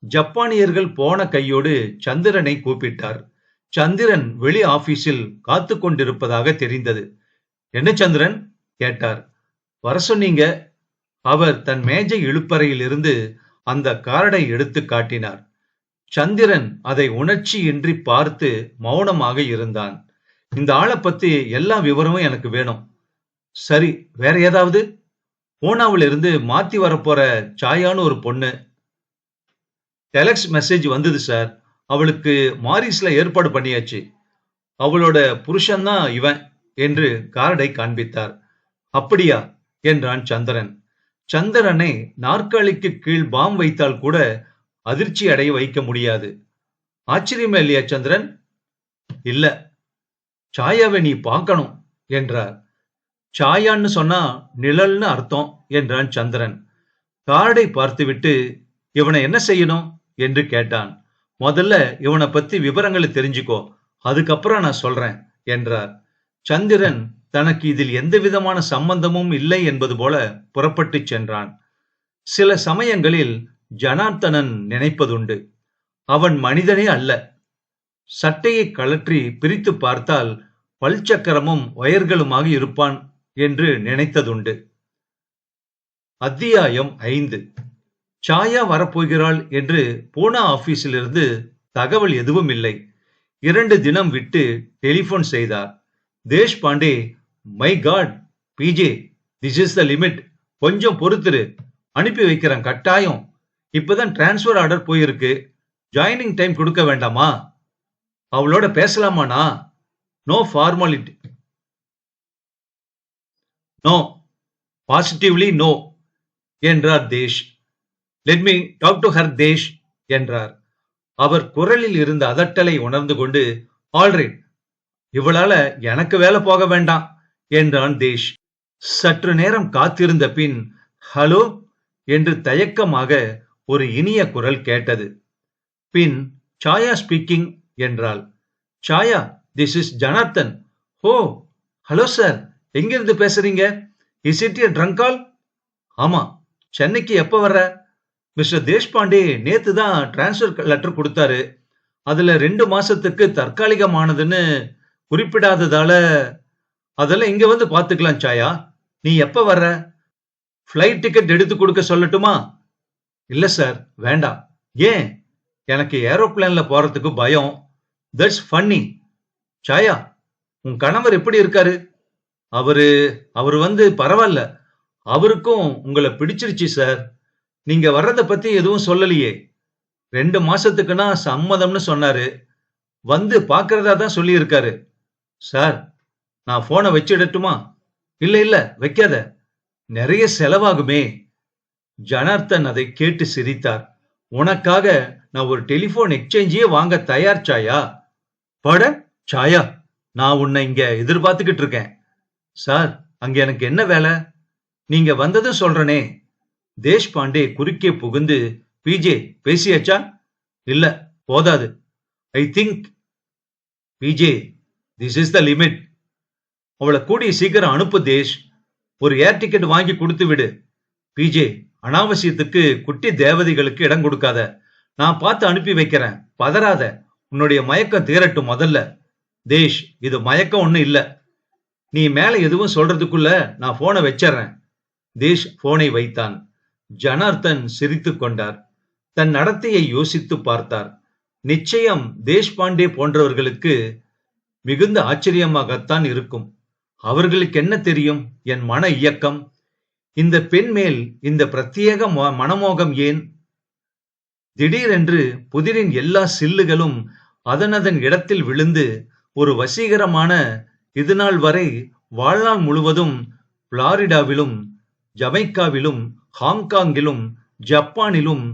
ஜப்பானியர்கள் போன கையோடு சந்திரனை கூப்பிட்டார். சந்திரன் வெளி ஆபீஸில் காத்து கொண்டிருப்பதாக தெரிந்தது. என்ன சந்திரன் கேட்டார். வர சொன்னீங்க. அவர் தன் மேஜை இழுப்பறையில் இருந்து அந்த கார்டை எடுத்து காட்டினார். சந்திரன் அதை உணர்ச்சியின்றி பார்த்து மௌனமாக இருந்தான். இந்த ஆளை பத்தி எல்லா விவரமும் எனக்கு வேணும். சரி, வேற ஏதாவது? பூனாவில இருந்து மாத்தி வரப்போற சாயான்னு ஒரு பொண்ணு. டெலக்ஸ் மெசேஜ் வந்தது சார். அவளுக்கு மாரிஸ்ல ஏற்பாடு பண்ணியாச்சு. அவளோட புருஷன்தான் இவன் என்று கார்டை காண்பித்தார். அப்படியா என்றான் சந்திரன். சந்திரனை நாற்காலிக்கு கீழ் பாம் வைத்தால் கூட அதிர்ச்சி அடைய வைக்க முடியாது. ஆச்சரியமா இல்லையா சந்திரன்? இல்ல, சாயாவை நீ பார்க்கணும் என்றார். சாயான்னு சொன்னா நிழல்னு அர்த்தம் என்றான் சந்திரன். கார்டை பார்த்துவிட்டு இவனை என்ன செய்யணும் என்று கேட்டான். முதல்ல இவனை பத்தி விவரங்களை தெரிஞ்சுக்கோ, அதுக்கப்புறம் நான் சொல்றேன் என்றார். சந்திரன் தனக்கு இதில் எந்த விதமான சம்பந்தமும் இல்லை என்பது போல புறப்பட்டு சென்றான். சில சமயங்களில் ஜனார்த்தனன் நினைப்பதுண்டு, அவன் மனிதனே அல்ல. சட்டையை கழற்றி பிரித்து பார்த்தால் பல்சக்கரமும் வயர்களுமாக இருப்பான் என்று நினைத்ததுண்டு. அத்தியாயம் 5. சாயா வரப்போகிறாள் என்று பூனா ஆபீஸிலிருந்து தகவல் எதுவும் இல்லை. 2 தினம் விட்டு டெலிபோன் செய்தார். Deshpande, my god PJ, this is the limit. கொஞ்சம் பொறுத்துரு, அனுப்பி வைக்கிறேன் கட்டாயம். இப்பதான் டிரான்ஸ்பர் ஆர்டர் போயிருக்கு. ஜாயினிங் டைம் கொடுக்க வேண்டாமா? அவளோட பேசலாமாண்ணா? No formality. No, positively no என்றார் Desh. Let me talk to her Desh என்றார். அவர் குரலில் இருந்த அதட்டலை உணர்ந்து கொண்டு, ஆல்ரைட், இவளால எனக்கு வேலை போக வேண்டாம் என்றான் தேஷ். சற்று நேரம் காத்திருந்த பின் ஹலோ என்று தயக்கமாக ஒரு இனிய குரல் கேட்டது. பின் சாயா ஸ்பீக்கிங் என்றாள். Chaya, this is Janardhan. Oh, hello sir, எங்கிருந்து பேசுறீங்க? Is it a trunk call? ஆமா. சென்னைக்கு எப்ப வர்ற? மிஸ்டர் தேஷ்பாண்டே நேத்து தான் டிரான்ஸ்பர் லெட்டர் கொடுத்தாரு. அதுல 2 மாசத்துக்கு தற்காலிகமானதுன்னு குறிப்பிடாததால அதெல்லாம் இங்க வந்து பாத்துக்கலாம். சாயா, நீ எப்ப வர்ற? பிளைட் டிக்கெட் எடுத்து கொடுக்க சொல்லட்டுமா? இல்ல சார், வேண்டாம். ஏன்? எனக்கு ஏரோப்ளேன்ல போறதுக்கு பயம். That's funny. சாயா, உன் கணவர் எப்படி இருக்காரு? அவரு வந்து பரவாயில்ல. அவருக்கும் உங்களை பிடிச்சிருச்சு சார். நீங்க வர்றத பத்தி எதுவும் சொல்லலையே. 2 மாசத்துக்குன்னா சம்மதம்னு சொன்னாரு. வந்து பாக்குறதா தான் சொல்லி இருக்காரு. சார், நான் போனை வச்சிடட்டுமா? இல்ல இல்ல, வைக்காத, நிறைய செலவாகுமே. ஜனார்த்தன் அதை கேட்டு சிரித்தார். உனக்காக நான் ஒரு டெலிபோன் எக்ஸ்சேஞ்சே வாங்க தயார் சாயா. பட சாயா, நான் உன்னை இங்க எதிர்பார்த்துக்கிட்டு இருக்கேன். சார், அங்க எனக்கு என்ன வேலை? நீங்க வந்ததும் சொல்றனே. தேஷ்பாண்டே குறுக்கே புகுந்து, பிஜே பேசியாச்சா? இல்ல, போதாது. I think BJ, this is the limit. அவளை கூடிய சீக்கிரம் அனுப்பு தேஷ். ஒரு ஏர் டிக்கெட் வாங்கி கொடுத்து விடு. பிஜே, அனாவசியத்துக்கு குட்டி தேவதைகளுக்கு இடம் கொடுக்காத. நான் பார்த்து அனுப்பி வைக்கிறேன். பதறாத. உன்னுடைய மயக்கம் தீரட்டும் முதல்ல. தேஷ், இது மயக்கம் ஒண்ணு இல்ல. நீ மேல எதுவும் சொல்றதுக்குள்ள நான் போனை வச்சிடறேன். தேஷ் போனை வைத்தான். ஜனார்த்தன் சிரித்துக் கொண்டார். தன் நடத்தையை யோசித்து பார்த்தார். நிச்சயம் தேஷ்பாண்டே போன்றவர்களுக்கு மிகுந்த ஆச்சரியமாகத்தான் இருக்கும். அவர்களுக்கு என்ன தெரியும் என் மன இயக்கம்? இந்த பெண் மேல் இந்த பிரத்யேக மனமோகம் ஏன்? திடீரென்று புதிரின் எல்லா சில்லுகளும் அதனதன் இடத்தில் விழுந்து ஒரு வசீகரமான, இதுநாள் வரை வாழ்நாள் முழுவதும் புளாரிடாவிலும், ஜமைக்காவிலும், ஹாங்காங்கிலும், ஜப்பானிலும்,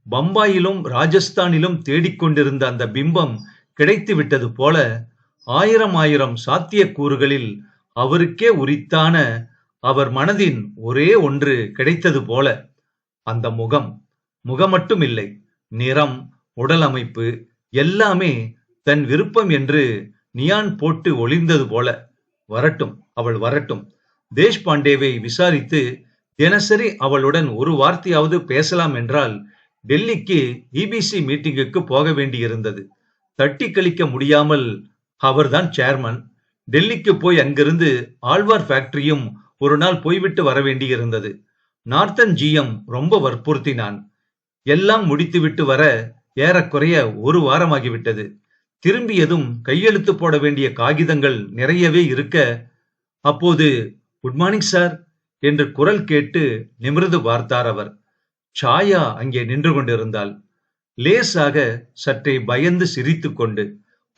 பம்பாயிலும், ராஜஸ்தானிலும் தேடிக்கொண்டிருந்த அந்த பிம்பம் கிடைத்து விட்டது போல, ஆயிரம் ஆயிரம் சாத்தியக்கூறுகளில் அவருக்கே உரித்தான அவர் மனதின் ஒரே ஒன்று கிடைத்தது போல. அந்த முகம் மட்டும் இல்லை, நிறம், உடல் அமைப்பு எல்லாமே தன் விருப்பம் என்று நியான் போட்டு ஒளிர்ந்தது போல. வரட்டும், அவள் வரட்டும். தேஷ்பாண்டேவை விசாரித்து தினசரி அவளுடன் ஒரு வார்த்தையாவது பேசலாம் என்றால் டெல்லிக்கு இபிசி மீட்டிங்குக்கு போக வேண்டியிருந்தது. தட்டி கழிக்க முடியாமல் அவர்தான் சேர்மன். டெல்லிக்கு போய் அங்கிருந்து ஆழ்வார் ஃபேக்டரியும் ஒரு நாள் போய்விட்டு வர வேண்டியிருந்தது. நார்த்தன் ஜிஎம் ரொம்ப வற்புறுத்தினான். எல்லாம் முடித்துவிட்டு வர ஏறக்குறைய ஒரு வாரமாகிவிட்டது. திரும்பியதும் கையெழுத்து போட வேண்டிய காகிதங்கள் நிறையவே இருக்க, அப்போது குட் மார்னிங் சார் என்று குரல் கேட்டு நிமிர்ந்து பார்த்தார் அவர். சாயா அங்கே நின்று கொண்டிருந்தாள். லேசாக சற்றே பயந்து சிரித்துக் கொண்டு,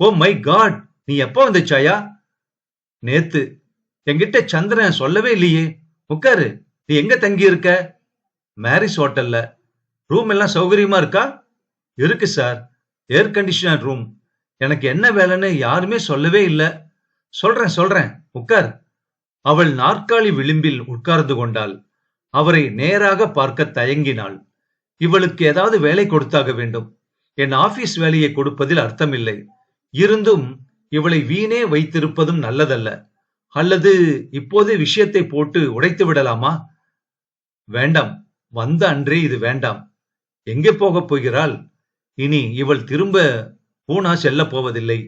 ஓ மை காட், நீ எப்ப வந்த சாயா? நேத்து. என்கிட்ட சந்திரன் சொல்லவே இல்லையே. உட்காரு. நீ எங்க தங்கி இருக்க? மேரிஸ் ஹோட்டல்ல. ரூம் எல்லாம் சௌகரியமா இருக்கா? இருக்கு சார், ஏர் கண்டிஷனர் ரூம். எனக்கு என்ன வேலைன்னு யாருமே சொல்லவே இல்லை. சொல்றேன், உட்கார். அவள் நாற்காலி விளிம்பில் உட்கார்ந்து கொண்டாள். அவரை நேராக பார்க்க தயங்கினாள். இவளுக்கு ஏதாவது வேலை கொடுத்தாக வேண்டும். என் ஆபீஸ் வேலையை கொடுப்பதில் அர்த்தமில்லை. இருந்தும் இவளை வீணே வைத்திருப்பதும் நல்லதல்ல. அல்லது இப்போதே விஷயத்தை போட்டு உடைத்து விடலாமா? வேண்டாம், வந்த அன்றே இது வேண்டாம். எங்கே போகப் போகிறாள்? இனி இவள் திரும்ப பூனா செல்ல போவதில்லை.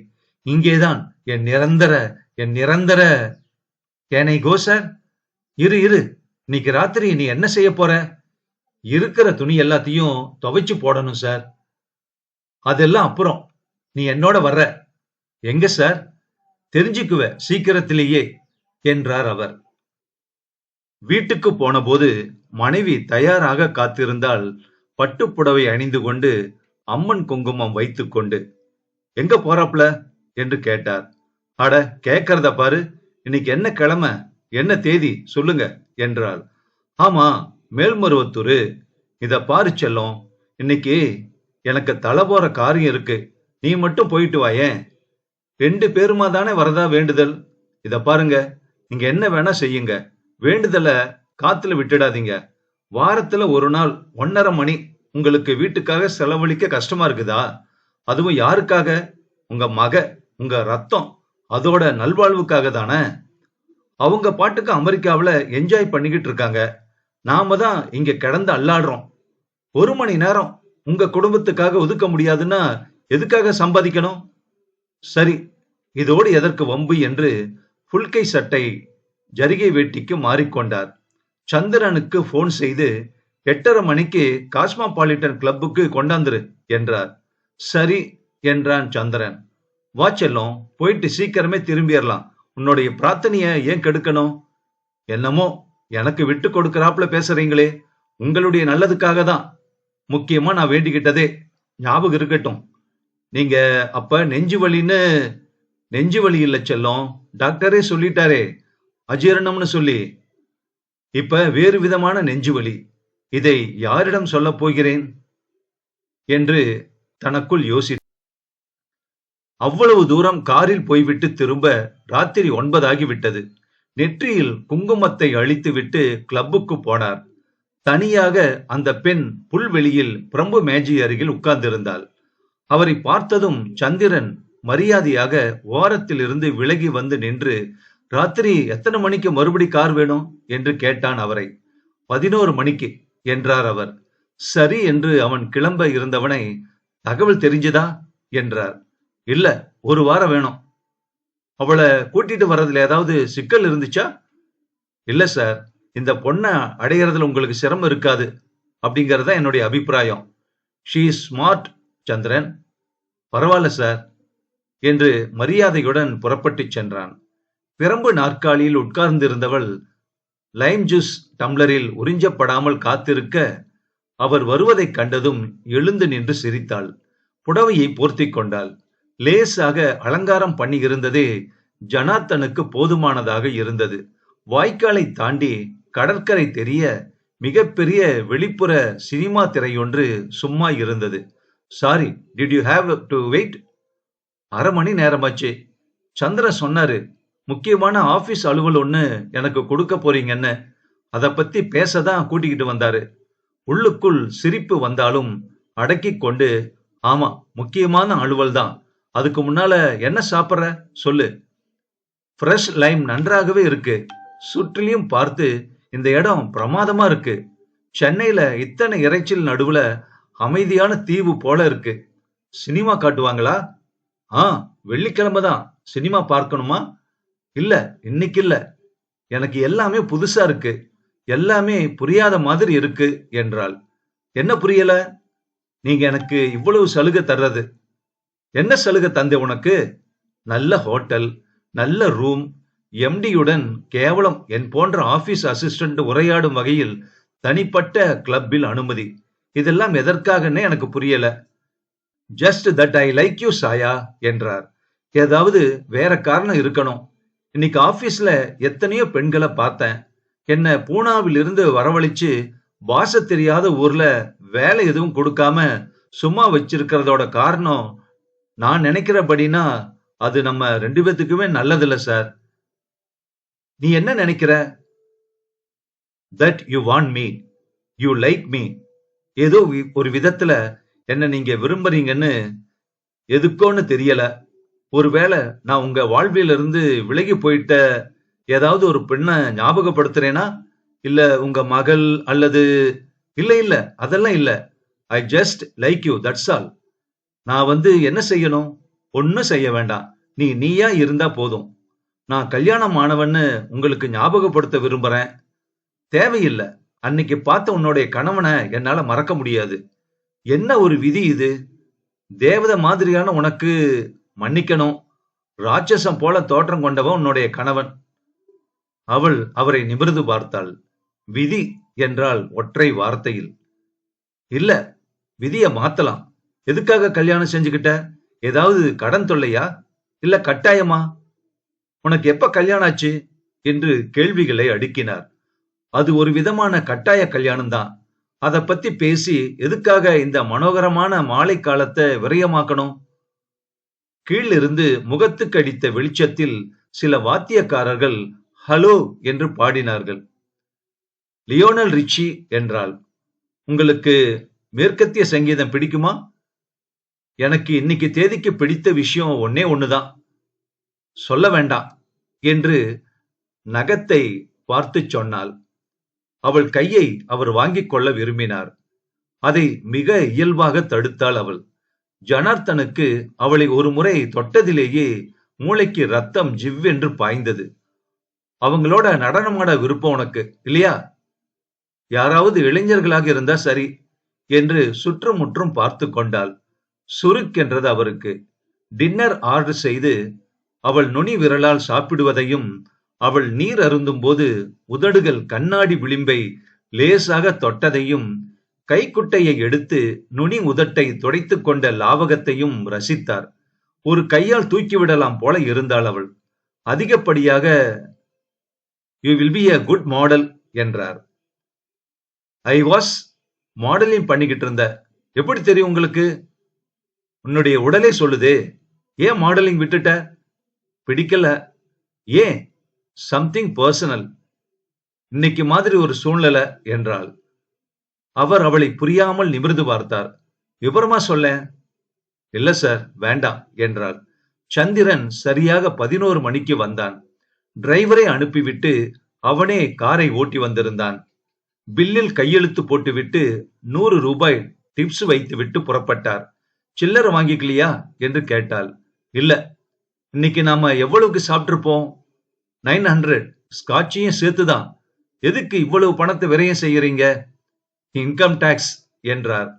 இங்கேதான் என் நிரந்தர கேனை கோ சார்? இரு, இன்னைக்கு ராத்திரி நீ என்ன செய்ய போற? இருக்கிற துணி எல்லாத்தையும் துவைச்சு போடணும் சார். அதெல்லாம் அப்புறம். நீ என்னோட வர்ற. எங்க சார்? தெரிஞ்சுக்குவ சீக்கிரத்திலேயே என்றார் அவர். வீட்டுக்கு போன போது மனைவி தயாராக காத்திருந்தால். பட்டுப்புடவை அணிந்து கொண்டு, அம்மன் குங்குமம் வைத்துக் கொண்டு. எங்க போறாப்ல என்று கேட்டார். அட, கேட்கறத பாரு. இன்னைக்கு என்ன கிழமை, என்ன தேதி சொல்லுங்க என்றாள். ஆமா, மேல்மருவத்தூரு. இத பாரு செல்லம், இன்னைக்கு எனக்கு தலை போற காரியம் இருக்கு. நீ மட்டும் போயிட்டு வாயேன். 2 பேருமா தானே வரதா வேண்டுதல். இத பாருங்க, நீங்க என்ன வேணா செய்யுங்க. வேண்டுதல காத்துல விட்டுடாதீங்க. வாரத்துல ஒரு நாள் 1.5 மணி உங்களுக்கு வீட்டுக்காக செலவழிக்க கஷ்டமா இருக்குதா? அதுவும் யாருக்காக? உங்க மக, உங்க ரத்தம், அதோட நல்வாழ்வுக்காக தானே. அவங்க பாட்டுக்கு அமெரிக்காவில என்ஜாய் பண்ணிக்கிட்டு இருக்காங்க. நாம தான் இங்க கிடந்து அல்லாடுறோம். 1 மணி நேரம் உங்க குடும்பத்துக்காக ஒதுக்க முடியாதுன்னா எதுக்காக சம்பாதிக்கணும்? சரி, இதோடு எதற்கு வம்பு என்று புல்கை சட்டை ஜரிகை வேட்டிக்கு மாறிக்கொண்டார். சந்திரனுக்கு போன் செய்து 8:30 மணிக்கு காஸ்மாபாலிட்டன் கிளப்புக்கு கொண்டாந்துரு என்றார். சரி என்றான் சந்திரன். வா செல்லம், போயிட்டு சீக்கிரமே திரும்பிடலாம். உன்னுடைய பிரார்த்தனைய ஏன் கெடுக்கணும்? என்னமோ எனக்கு விட்டு கொடுக்கறாப்புல பேசுறீங்களே. உங்களுடைய நல்லதுக்காக தான் முக்கியமா நான் வேண்டிக்கிட்டதே. ஞாபகம் இருக்கட்டும். நீங்க அப்ப நெஞ்சு வலி இல்ல செல்லம், டாக்டரே சொல்லிட்டாரே, அஜீரணம்னு சொல்லி. இப்ப வேறு விதமான நெஞ்சுவலி. இதை யாரிடம் சொல்ல போகிறேன் என்று தனக்குள் யோசி. அவ்வளவு தூரம் காரில் போய்விட்டு திரும்ப ராத்திரி 9 ஆகிவிட்டது. நெற்றியில் குங்குமத்தை அழித்துவிட்டு கிளப்புக்கு போனார். தனியாக அந்த பெண் புல்வெளியில் பிரம்பு மேஜை அருகில் உட்கார்ந்திருந்தாள். அவரை பார்த்ததும் சந்திரன் மரியாதையாக ஓரத்தில் இருந்து விலகி வந்து நின்று, ராத்திரி எத்தனை மணிக்கு மறுபடி கார் வேணும் என்று கேட்டான் அவரை. 11 மணிக்கு என்றார் அவர். சரி என்று அவன் கிளம்ப இருந்தவனை, தகவல் தெரிஞ்சதா என்றார். இல்ல, 1 வாரம் வேணும். அவளை கூட்டிட்டு வர்றதுல ஏதாவது சிக்கல் இருந்துச்சா? இல்ல சார், இந்த பொண்ணை அடையறதுல உங்களுக்கு சிரமம் இருக்காது அப்படிங்கறத என்னுடைய அபிப்பிராயம். ஷீ இஸ் ஸ்மார்ட் சந்திரன். பரவாயில்ல சார் என்று மரியாதையுடன் புறப்பட்டு சென்றான். பிரம்பு நாற்காலியில் உட்கார்ந்திருந்தவள் லைம் ஜூஸ் டம்ளரில் உறிஞ்சப்படாமல் காத்திருக்க, அவர் வருவதைக் கண்டதும் எழுந்து நின்று சிரித்தாள். புடவையை போர்த்திக் கொண்டாள். லேசாக அலங்காரம் பண்ணியிருந்ததே ஜனார்த்தனுக்கு போதுமானதாக இருந்தது. வாய்க்காலை தாண்டி கடற்கரை தெரிய மிகப்பெரிய வெளிப்புற சினிமா திரையொன்று சும்மா இருந்தது. Sorry, did you have to wait? 1/2 மணி நேரமாச்சு. சந்திரன் சொன்னாரு, முக்கியமான ஆபீஸ் அலுவல் ஒண்ணு எனக்கு கொடுக்க போறீங்கன்னு. அத பத்தி பேசதான் கூட்டிக்கிட்டு வந்தாரு. உள்ளுக்குள் சிரிப்பு வந்தாலும் அடக்கிக் கொண்டு, ஆமா, முக்கியமான அலுவல் தான். அதுக்கு முன்னால என்ன சாப்பிடுற சொல்லு. ஃப்ரெஷ் லைம் நன்றாகவே இருக்கு. சுற்றிலையும் பார்த்து, இந்த இடம் பிரமாதமா இருக்கு. சென்னையில இத்தனை இரைச்சல் நடுவுல அமைதியான தீவு போல இருக்கு. சினிமா காட்டுவாங்களா? வெள்ளிக்கிழமை தான். சினிமா பார்க்கணுமா? இல்ல, இன்னைக்கு இல்ல. எனக்கு எல்லாமே புதுசா இருக்கு. எல்லாமே புரியாத மாதிரி இருக்கு என்றாள். என்ன புரியல? நீங்க எனக்கு இவ்வளவு சலுகை தர்றது. என்ன சலுகை தந்தே உனக்கு? நல்ல ஹோட்டல், நல்ல ரூம், எம்டியுடன் கேவலம் என் போன்ற ஆபீஸ் அசிஸ்டன்ட் உரையாடும் வகையில் தனிப்பட்ட கிளப்பில் அனுமதி. இதெல்லாம் எதற்காகன்னு எனக்கு புரியல. Just that I like you சாயா என்றார். ஏதாவது வேற காரணம் இருக்கணும். இன்னைக்கு ஆபீஸ்ல எத்தனையோ பெண்களை பார்த்தேன். என்ன பூனாவில் இருந்து வரவழைச்சு பாச தெரியாத ஊர்ல வேலை எதுவும் கொடுக்காம சும்மா வச்சிருக்கிறதோட காரணம் நான் நினைக்கிறபடினா அது நம்ம 2 பேத்துக்குமே நல்லதில்ல சார். நீ என்ன நினைக்கிற? That you want me, you like me. ஏதோ ஒரு விதத்துல என்ன நீங்க விரும்புறீங்கன்னு எதுக்கோன்னு தெரியல. ஒருவேளை நான் உங்க வாழ்வில இருந்து விலகி போயிட்ட ஏதாவது ஒரு பெண்ணை ஞாபகப்படுத்துறேனா? இல்ல உங்க மகள் அல்லது? இல்ல இல்ல, அதெல்லாம் இல்ல. I just like you, that's all. நான் என்ன செய்யணும்? ஒன்னும் செய்ய வேண்டாம். நீயா இருந்தா போதும். நான் கல்யாணம் ஆனவன்னு உங்களுக்கு ஞாபகப்படுத்த விரும்புறேன். தேவையில்லை. அன்னைக்கு பார்த்த உன்னுடைய கணவனை என்னால மறக்க முடியாது. என்ன ஒரு விதி இது! தேவதை மாதிரியான உனக்கு மன்னிக்கணும். ராட்சசம் போல தோற்றம் கொண்டவன் உன்னுடைய கணவன். அவள் அவரை நிமிர்ந்து பார்த்தாள். விதி என்றால் ஒற்றை வார்த்தையில். இல்ல, விதிய மாத்தலாம். எதுக்காக கல்யாணம் செஞ்சுக்கிட்ட? ஏதாவது கடன் தொல்லையா? இல்ல கட்டாயமா? உனக்கு எப்ப கல்யாணம் ஆச்சு என்று கேள்விகளை அடுக்கினார். அது ஒரு விதமான கட்டாய கல்யாணம் தான். அத பத்தி பேசி எதுக்காக இந்த மனோகரமான மாலை காலத்தை விரயமாக்கணும்? கீழிருந்து முகத்துக்கு அடித்த வெளிச்சத்தில் சில வாத்தியக்காரர்கள் ஹலோ என்று பாடினார்கள். லியோனல் ரிச்சி என்றாள். உங்களுக்கு மேற்கத்திய சங்கீதம் பிடிக்குமா? எனக்கு இன்னைக்கு தேதிக்கு பிடித்த விஷயம் ஒன்னே ஒண்ணுதான். சொல்ல வேண்டாம் என்று நகத்தை பார்த்து சொன்னாள். அவள் கையை அவர் வாங்கிக் கொள்ள விரும்பினார். அதை மிக இயல்பாக தடுத்தாள் அவள். ஜனார்த்தனுக்கு அவளை ஒரு முறை தொட்டதிலேயே மூளைக்கு ரத்தம் ஜிவ்வென்று பாய்ந்தது. அவங்களோட நடனமாட விருப்பம் உனக்கு இல்லையா? யாராவது இளைஞர்களாக இருந்தா சரி என்று சுற்றுமுற்றும் பார்த்து கொண்டாள். சுருக்கென்றது அவருக்கு. டின்னர் ஆர்டர் செய்து அவள் நுனி விரலால் சாப்பிடுவதையும், அவள் நீர் அருந்தும் போது உதடுகள் கண்ணாடி விளிம்பை லேசாக தொட்டதையும், கைக்குட்டையை எடுத்து நுனி உதட்டை துடைத்துக் கொண்ட லாவகத்தையும் ரசித்தார். ஒரு கையால் தூக்கிவிடலாம் போல இருந்தாள் அவள். அதிகப்படியாக you will be a good model என்றார். ஐ வாஸ் மாடலிங் பண்ணிக்கிட்டு இருந்த. எப்படி தெரியும் உங்களுக்கு? உன்னுடைய உடலே சொல்லுதே. ஏன் மாடலிங் விட்டுட்ட? பிடிக்கல. ஏன்? Something personal. இன்னைக்கு மாதிரி ஒரு சூழ்நிலை என்றாள். அவர் அவளை புரியாமல் நிமிர்ந்து பார்த்தார். விவரமா சொல்லேன். இல்ல சார், வேண்டாம் என்றாள். சந்திரன் சரியாக 11 மணிக்கு வந்தான். டிரைவரை அனுப்பிவிட்டு அவனே காரை ஓட்டி வந்திருந்தான். பில்லில் கையெழுத்து போட்டுவிட்டு 100 ரூபாய் டிப்ஸ் வைத்துவிட்டு புறப்பட்டார். சில்லறை வாங்கிக்கலையா என்று கேட்டாள். இல்ல. இன்னைக்கு நாம எவ்வளவுக்கு சாப்பிட்டிருப்போம்? 900. ஸ்காட்சையும் சேர்த்துதான். எதுக்கு இவ்வளவு பணத்தை விரயம் செய்யறீங்க? இன்கம் டாக்ஸ் என்றார்.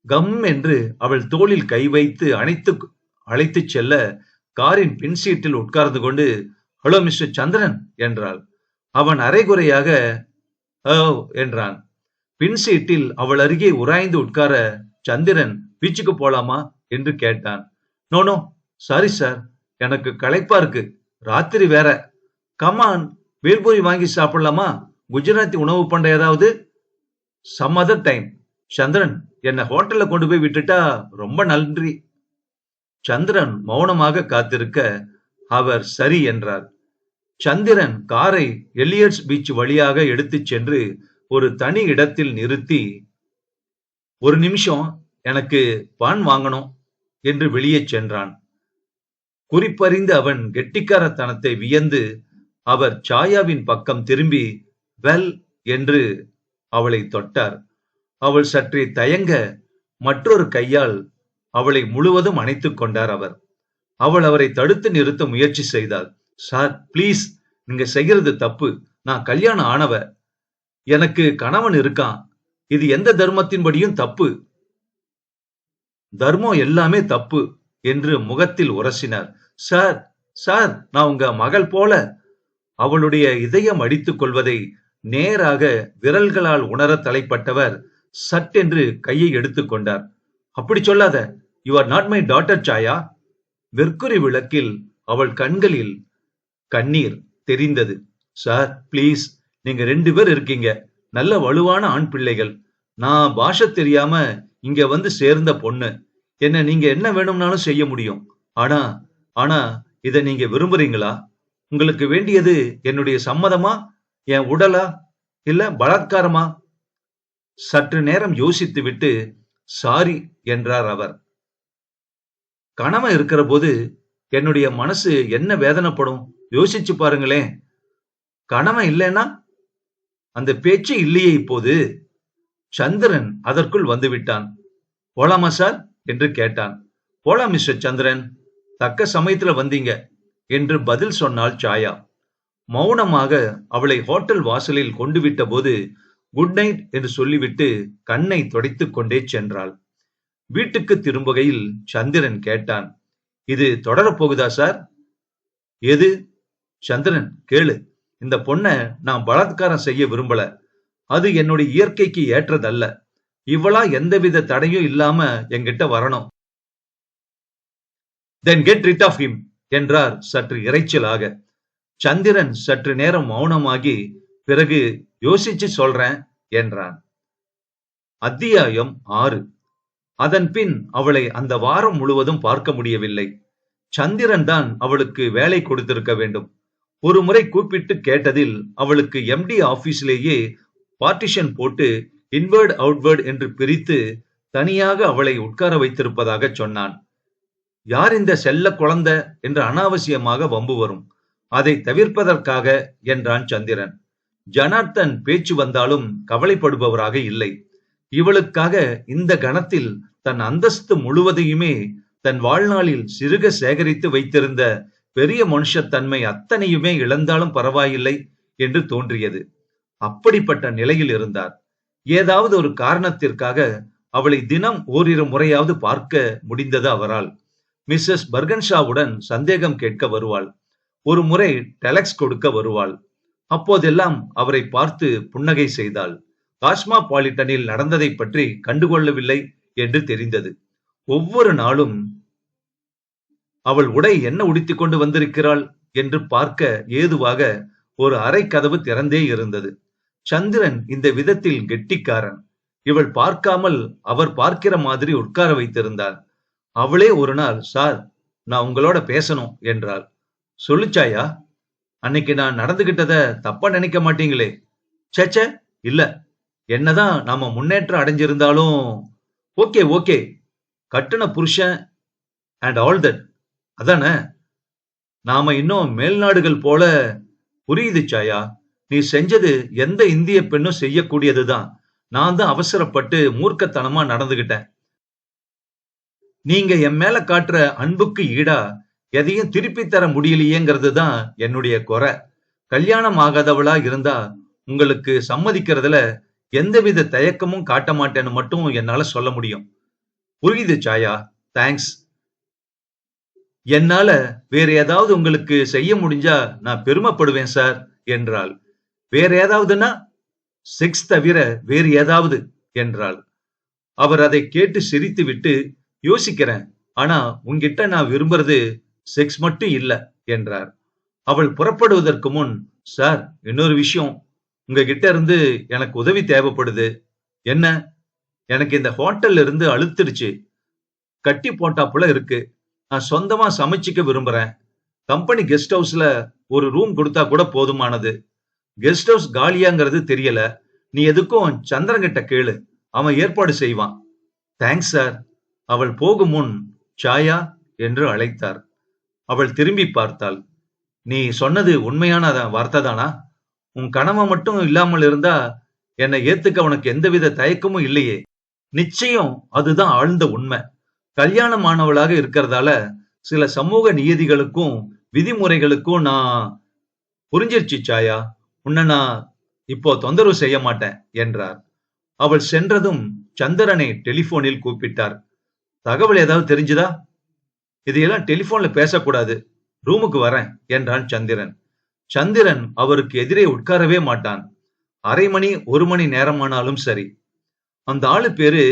கம் என்று அவள் தோளில் கை வைத்து அழைத்துச் செல்ல காரின் பின் சீட்டில் உட்கார்ந்து கொண்டு, ஹலோ மிஸ்டர் சந்திரன் என்றாள். அவன் அரைகுறையாக ஓ என்றான். பின் சீட்டில் அவள் அருகே உராய்ந்து உட்கார, சந்திரன் பீச்சுக்கு போலாமா என்று கேட்டான். நோ சாரி சார், எனக்கு களைப்பா இருக்கு, ராத்திரி வேற. கமான், வேல்பூரி வாங்கி சாப்பிடலாமா? குஜராத்தி உணவு பண்ற ஏதாவது? Some other time. சந்திரன், என்ன ஹோட்டல்ல கொண்டு போய் விட்டுட்டா ரொம்ப நன்றி. சந்திரன் மௌனமாக காத்திருக்க அவர் சரி என்றார். சந்திரன் காரை எலியட்ஸ் பீச் வழியாக எடுத்துச் சென்று ஒரு தனி இடத்தில் நிறுத்தி, ஒரு நிமிஷம், எனக்கு பான் வாங்கணும் என்று வெளியே சென்றான். குறிப்பறிந்து அவன் கெட்டிக்காரத்தனத்தை வியந்து அவர் சாயாவின் பக்கம் திரும்பி வெல் என்று அவளை தொட்டார். அவள் சற்றே தயங்க மற்றொரு கையால் அவளை முழுவதும் அணைத்துக் கொண்டார் அவர். அவள் அவரை தடுத்து நிறுத்த முயற்சி செய்தாள். சார் பிளீஸ், நீங்க செய்யறது தப்பு. நான் கல்யாணம் ஆனவ, எனக்கு கணவன் இருக்கான். இது எந்த தர்மத்தின்படியும் தப்பு. தர்மம் எல்லாமே தப்பு என்று முகத்தில் உரசினார். சார் சார், நான் உங்க மகள் போல. அவளுடைய இதயம் அடித்துக் கொள்வதை நேராக விரல்களால் உணர தலைப்பட்டவர் சட்டென்று கையை எடுத்துக் கொண்டார். அப்படி சொல்லாத. You are not my daughter சாயா. வெர்க்குரி விளக்கில் அவள் கண்களில் கண்ணீர் தெரிந்தது. சார் பிளீஸ், நீங்க 2 பேர் இருக்கீங்க, நல்ல வலுவான ஆண் பிள்ளைகள். நான் பாஷை தெரியாம இங்க வந்து சேர்ந்த பொண்ணு. என்ன நீங்க என்ன வேணும்னாலும் செய்ய முடியும். ஆனா ஆனா இத நீங்க விரும்புறீங்களா? உங்களுக்கு வேண்டியது என்னுடைய சம்மதமா, என் உடலா, இல்ல பலாத்காரமா? சற்று நேரம் யோசித்து விட்டு சாரி என்றார் அவர். கணவன் இருக்கிற போது என்னுடைய மனசு என்ன வேதனைப்படும் யோசிச்சு பாருங்களேன். கணவன் இல்லைன்னா? அந்த பேச்சு இல்லையே இப்போது. சந்திரன் அதற்குள் வந்து விட்டான். போலாமா சார் என்று கேட்டான். போலாம் மிஸ்டர் சந்திரன், தக்க சமயத்துல வந்தீங்க என்று பதில் சொன்னாள் சாயா. மௌனமாக அவளை ஹோட்டல் வாசலில் கொண்டு விட்ட போது குட் நைட் என்று சொல்லிவிட்டு கண்ணை துடைத்துக் கொண்டே சென்றாள். வீட்டுக்கு திரும்புகையில் சந்திரன் கேட்டான், இது தொடரப்போகுதா சார்? எது? சந்திரன் கேளு, இந்த பொண்ண நான் பலாத்காரம் செய்ய விரும்பல. அது என்னுடைய இயற்கைக்கு ஏற்றதல்ல. இவளா எந்தவித தடையும் இல்லாம என்கிட்ட வரணும். Then get rid of him என்றார் சற்று இறைச்சலாக. சந்திரன் சற்று நேரம் மௌனமாகி பிறகு யோசிச்சு சொல்றேன் என்றான். அத்தியாயம் 6. அதன் பின் அவளை அந்த வாரம் முழுவதும் பார்க்க முடியவில்லை. சந்திரன் தான் அவளுக்கு வேலை கொடுத்திருக்க வேண்டும். ஒரு முறை கூப்பிட்டு கேட்டதில் அவளுக்கு எம்டி ஆபீஸ்லேயே பார்ட்டிஷன் போட்டு இன்வர்ட் அவுட்வர்ட் என்று பிரித்து தனியாக அவளை உட்கார வைத்திருப்பதாக சொன்னான். யார் இந்த செல்ல குழந்தை என்று அனாவசியமாக வம்பு வரும். அதை தவிர்ப்பதற்காக என்றான் சந்திரன். ஜனார்த்தன் பேச்சு வந்தாலும் கவலைப்படுபவராக இல்லை. இவளுக்காக இந்த கணத்தில் தன் அந்தஸ்து முழுவதையுமே தன் வாழ்நாளில் சிறுக சேகரித்து வைத்திருந்த பெரிய மனுஷத்தன்மை அத்தனையுமே இழந்தாலும் பரவாயில்லை என்று தோன்றியது. அப்படிப்பட்ட நிலையில் இருந்தார். ஏதாவது ஒரு காரணத்திற்காக அவளை தினம் ஓரிரு முறையாவது பார்க்க முடிந்தது அவரால். மிஸ்ஸஸ் பர்கன்ஷாவுடன் சந்தேகம் கேட்க வருவாள். ஒரு முறை டெலக்ஸ் கொடுக்க வருவாள். அப்போதெல்லாம் அவரை பார்த்து புன்னகை செய்தாள். காஸ்மாபாலிட்டனில் நடந்ததை பற்றி கண்டுகொள்ளவில்லை என்று தெரிந்தது. ஒவ்வொரு நாளும் அவள் உடை என்ன உடுத்திக் கொண்டு வந்திருக்கிறாள் என்று பார்க்க ஏதுவாக ஒரு அறை கதவு திறந்தே இருந்தது. சந்திரன் இந்த விதத்தில் கெட்டிக்காரன். இவள் பார்க்காமல் அவர் பார்க்கிற மாதிரி உட்கார வைத்திருந்தாள். அவளே ஒரு நாள், சார் நான் உங்களோட பேசணும் என்றாள். சொல்லுச்சாயா? அன்னைக்கு நான் நடந்துகிட்டத தப்பா நினைக்க மாட்டீங்களே? சேச்சே, இல்ல. என்னதான் நாம முன்னேற்றம் அடைஞ்சிருந்தாலும் ஓகே, ஓகே. கட்டுன புருஷன் அண்ட் ஆல் தட். அதானே? நாம இன்னும் மேல்நாடுகள் போல. புரியுது சாயா. நீ செஞ்சது எந்த இந்திய பெண்ணும் செய்யக்கூடியதுதான். நான் தான் அவசரப்பட்டு மூர்க்கத்தனமா நடந்துகிட்டேன். நீங்க என் மேல காட்டுற அன்புக்கு ஈடா எதையும் திருப்பி தர முடியலையேங்கிறது தான் என்னுடைய குறை. கல்யாணம் ஆகாதவளா இருந்தா உங்களுக்கு சம்மதிக்கிறதுல எந்தவித தயக்கமும் காட்ட மாட்டேன்னு மட்டும் என்னால சொல்ல முடியும். புரியுது சாயா. தேங்க்ஸ். என்னால வேற ஏதாவது உங்களுக்கு செய்ய முடிஞ்சா நான் பெருமைப்படுவேன் சார் என்றாள். வேற ஏதாவதுன்னா? செக்ஸ் தவிர வேறு ஏதாவது என்றாள். அவர் அதை கேட்டு சிரித்துவிட்டு, யோசிக்கிறேன். ஆனா உன்கிட்ட நான் விரும்புறது செக்ஸ் மட்டும் இல்ல என்றார். அவள் புறப்படுவதற்கு முன், சார், இன்னொரு விஷயம். உங்ககிட்ட இருந்து எனக்கு உதவி தேவைப்படுது. என்ன? எனக்கு இந்த ஹோட்டல்ல இருந்து அழுத்திடுச்சு. கட்டி போட்டாப்புல இருக்கு. நான் சொந்தமா சமைச்சிக்க விரும்புறேன். கம்பெனி கெஸ்ட் ஹவுஸ்ல ஒரு ரூம் கொடுத்தா கூட போதுமானது. கெஸ்ட் ஹவுஸ் காலியாங்கிறது தெரியல. நீ எதுக்கும் சந்திரன்கிட்ட கேளு. அவன் ஏற்பாடு செய்வான். Thanks sir. அவள் போகும் முன், சாயா என்று அழைத்தார். அவள் திரும்பி பார்த்தாள். நீ சொன்னது உண்மையான வார்த்தை தானா? உன் கணவன் மட்டும் இல்லாமல் இருந்தா என்னை ஏத்துக்க உனக்கு எந்தவித தயக்கமும் இல்லையே? நிச்சயம் அதுதான் ஆழ்ந்த உண்மை. கல்யாணமானவளாக இருக்கிறதால சில சமூக நியதிகளுக்கும் விதிமுறைகளுக்கும் நான் புரிஞ்சிருச்சு சாயா. உன்னை நான் இப்போ தொந்தரவு செய்ய மாட்டேன் என்றார். அவள் சென்றதும் சந்திரனை டெலிபோனில் கூப்பிட்டார். தகவல் ஏதாவது தெரிஞ்சுதா? இதையெல்லாம் டெலிபோன்ல பேசக்கூடாது. ரூமுக்கு வரேன் என்றான் சந்திரன். சந்திரன் அவருக்கு எதிரே உட்காரவே மாட்டான். அரை மணி 1 மணி நேரமானாலும் சரி. அந்த ஆளு பேரு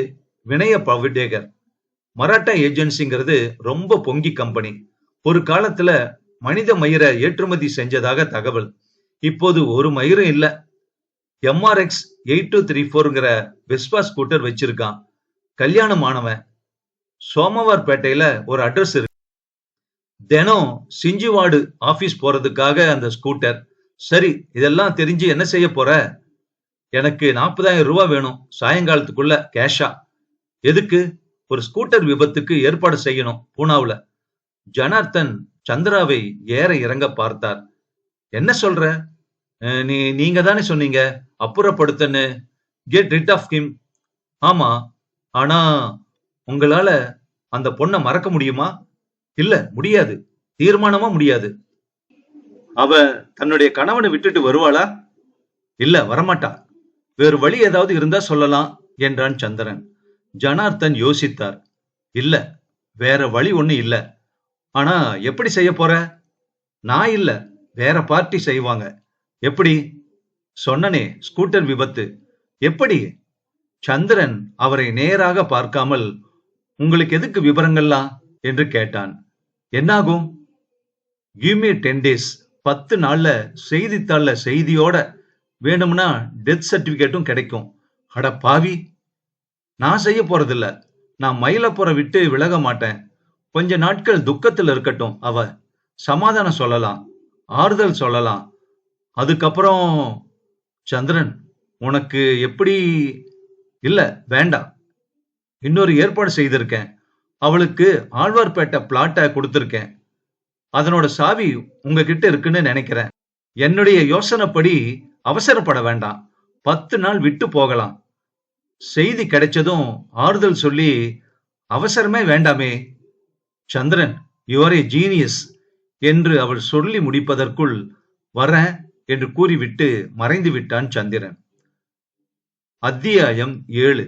வினய பவிடேகர். மராட்டா ஏஜென்சிங்கிறது ரொம்ப பொங்கி கம்பெனி. ஒரு காலத்துல மனித மயிரை ஏற்றுமதி செஞ்சதாக தகவல். இப்போது ஒரு மயிரும் இல்ல. MRX 8234ங்கிற வெஸ்பா ஸ்கூட்டர் வச்சிருக்கான். கல்யாணம் ஆனவன். சோமவார்பேட்டையில ஒரு அட்ரஸ் இருக்கு. தினம் சிஞ்சுவாடு ஆபீஸ் போறதுக்காக அந்த ஸ்கூட்டர். சரி, இதெல்லாம் தெரிஞ்சு என்ன செய்ய போற? எனக்கு 40,000 ரூபாய் வேணும், சாயங்காலத்துக்குள்ள கேஷா. எதுக்கு? ஒரு ஸ்கூட்டர் விபத்துக்கு ஏற்பாடு செய்யணும் பூனாவுல. ஜனார்த்தன் சந்திராவை ஏற இறங்க பார்த்தார். என்ன சொல்ற? நீங்க தானே சொன்னீங்க அப்புறப்படுத்தன்னு. Get rid of him. ஆமா, ஆனா உங்களால அந்த பொண்ணை மறக்க முடியுமா? இல்ல, முடியாது. தீர்மானமா முடியாது. அவ தன்னுடைய கணவனை விட்டுட்டு வருவாளா? இல்ல, வரமாட்டா. வேறு வழி ஏதாவது இருந்தா சொல்லலாம் என்றான் சந்திரன். ஜனார்த்தன் யோசித்தார். இல்ல, வேற வழி ஒண்ணு இல்ல. ஆனா எப்படி செய்ய போற? நான் இல்ல, வேற பார்ட்டி செய்வாங்க. எப்படி? சொன்னனே, ஸ்கூட்டர் விபத்து. எப்படி? சந்திரன் அவரை நேராக பார்க்காமல், உங்களுக்கு எதுக்கு விவரங்கள்லாம் என்று கேட்டான். என்னாகும்? Give me 10 days. 10 நாள்ல செய்தித்தாள்ல செய்தியோட வேணும்னா டெத் சர்டிபிகேட்டும் கிடைக்கும். அட பாவி, நான் செய்ய போறதில்ல. நான் மயிலப்புற விட்டு விலக மாட்டேன். கொஞ்ச நாட்கள் துக்கத்துல இருக்கட்டும். அவ சமாதானம் சொல்லலாம், ஆறுதல் சொல்லலாம். அதுக்கப்புறம் சந்திரன், உனக்கு எப்படி? இல்ல, வேண்டாம். இன்னொரு ஏற்பாடு செய்திருக்கேன். அவளுக்கு ஆழ்வார்பேட்டை பிளாட்டை கொடுத்திருக்கேன். அதனோட சாவி உங்ககிட்ட இருக்குன்னு நினைக்கிறேன். என்னுடைய யோசனைப்படி அவசரப்பட வேண்டாம். 10 நாள் விட்டு போகலாம். செய்தி கிடைச்சதும் ஆறுதல் சொல்லி அவசரமே வேண்டாமே. சந்திரன், யூ ஆர் ஏ ஜீனியஸ் என்று அவள் சொல்லி முடிப்பதற்குள் வரேன் என்று கூறிவிட்டு மறைந்து விட்டான் சந்திரன். அத்தியாயம் 7.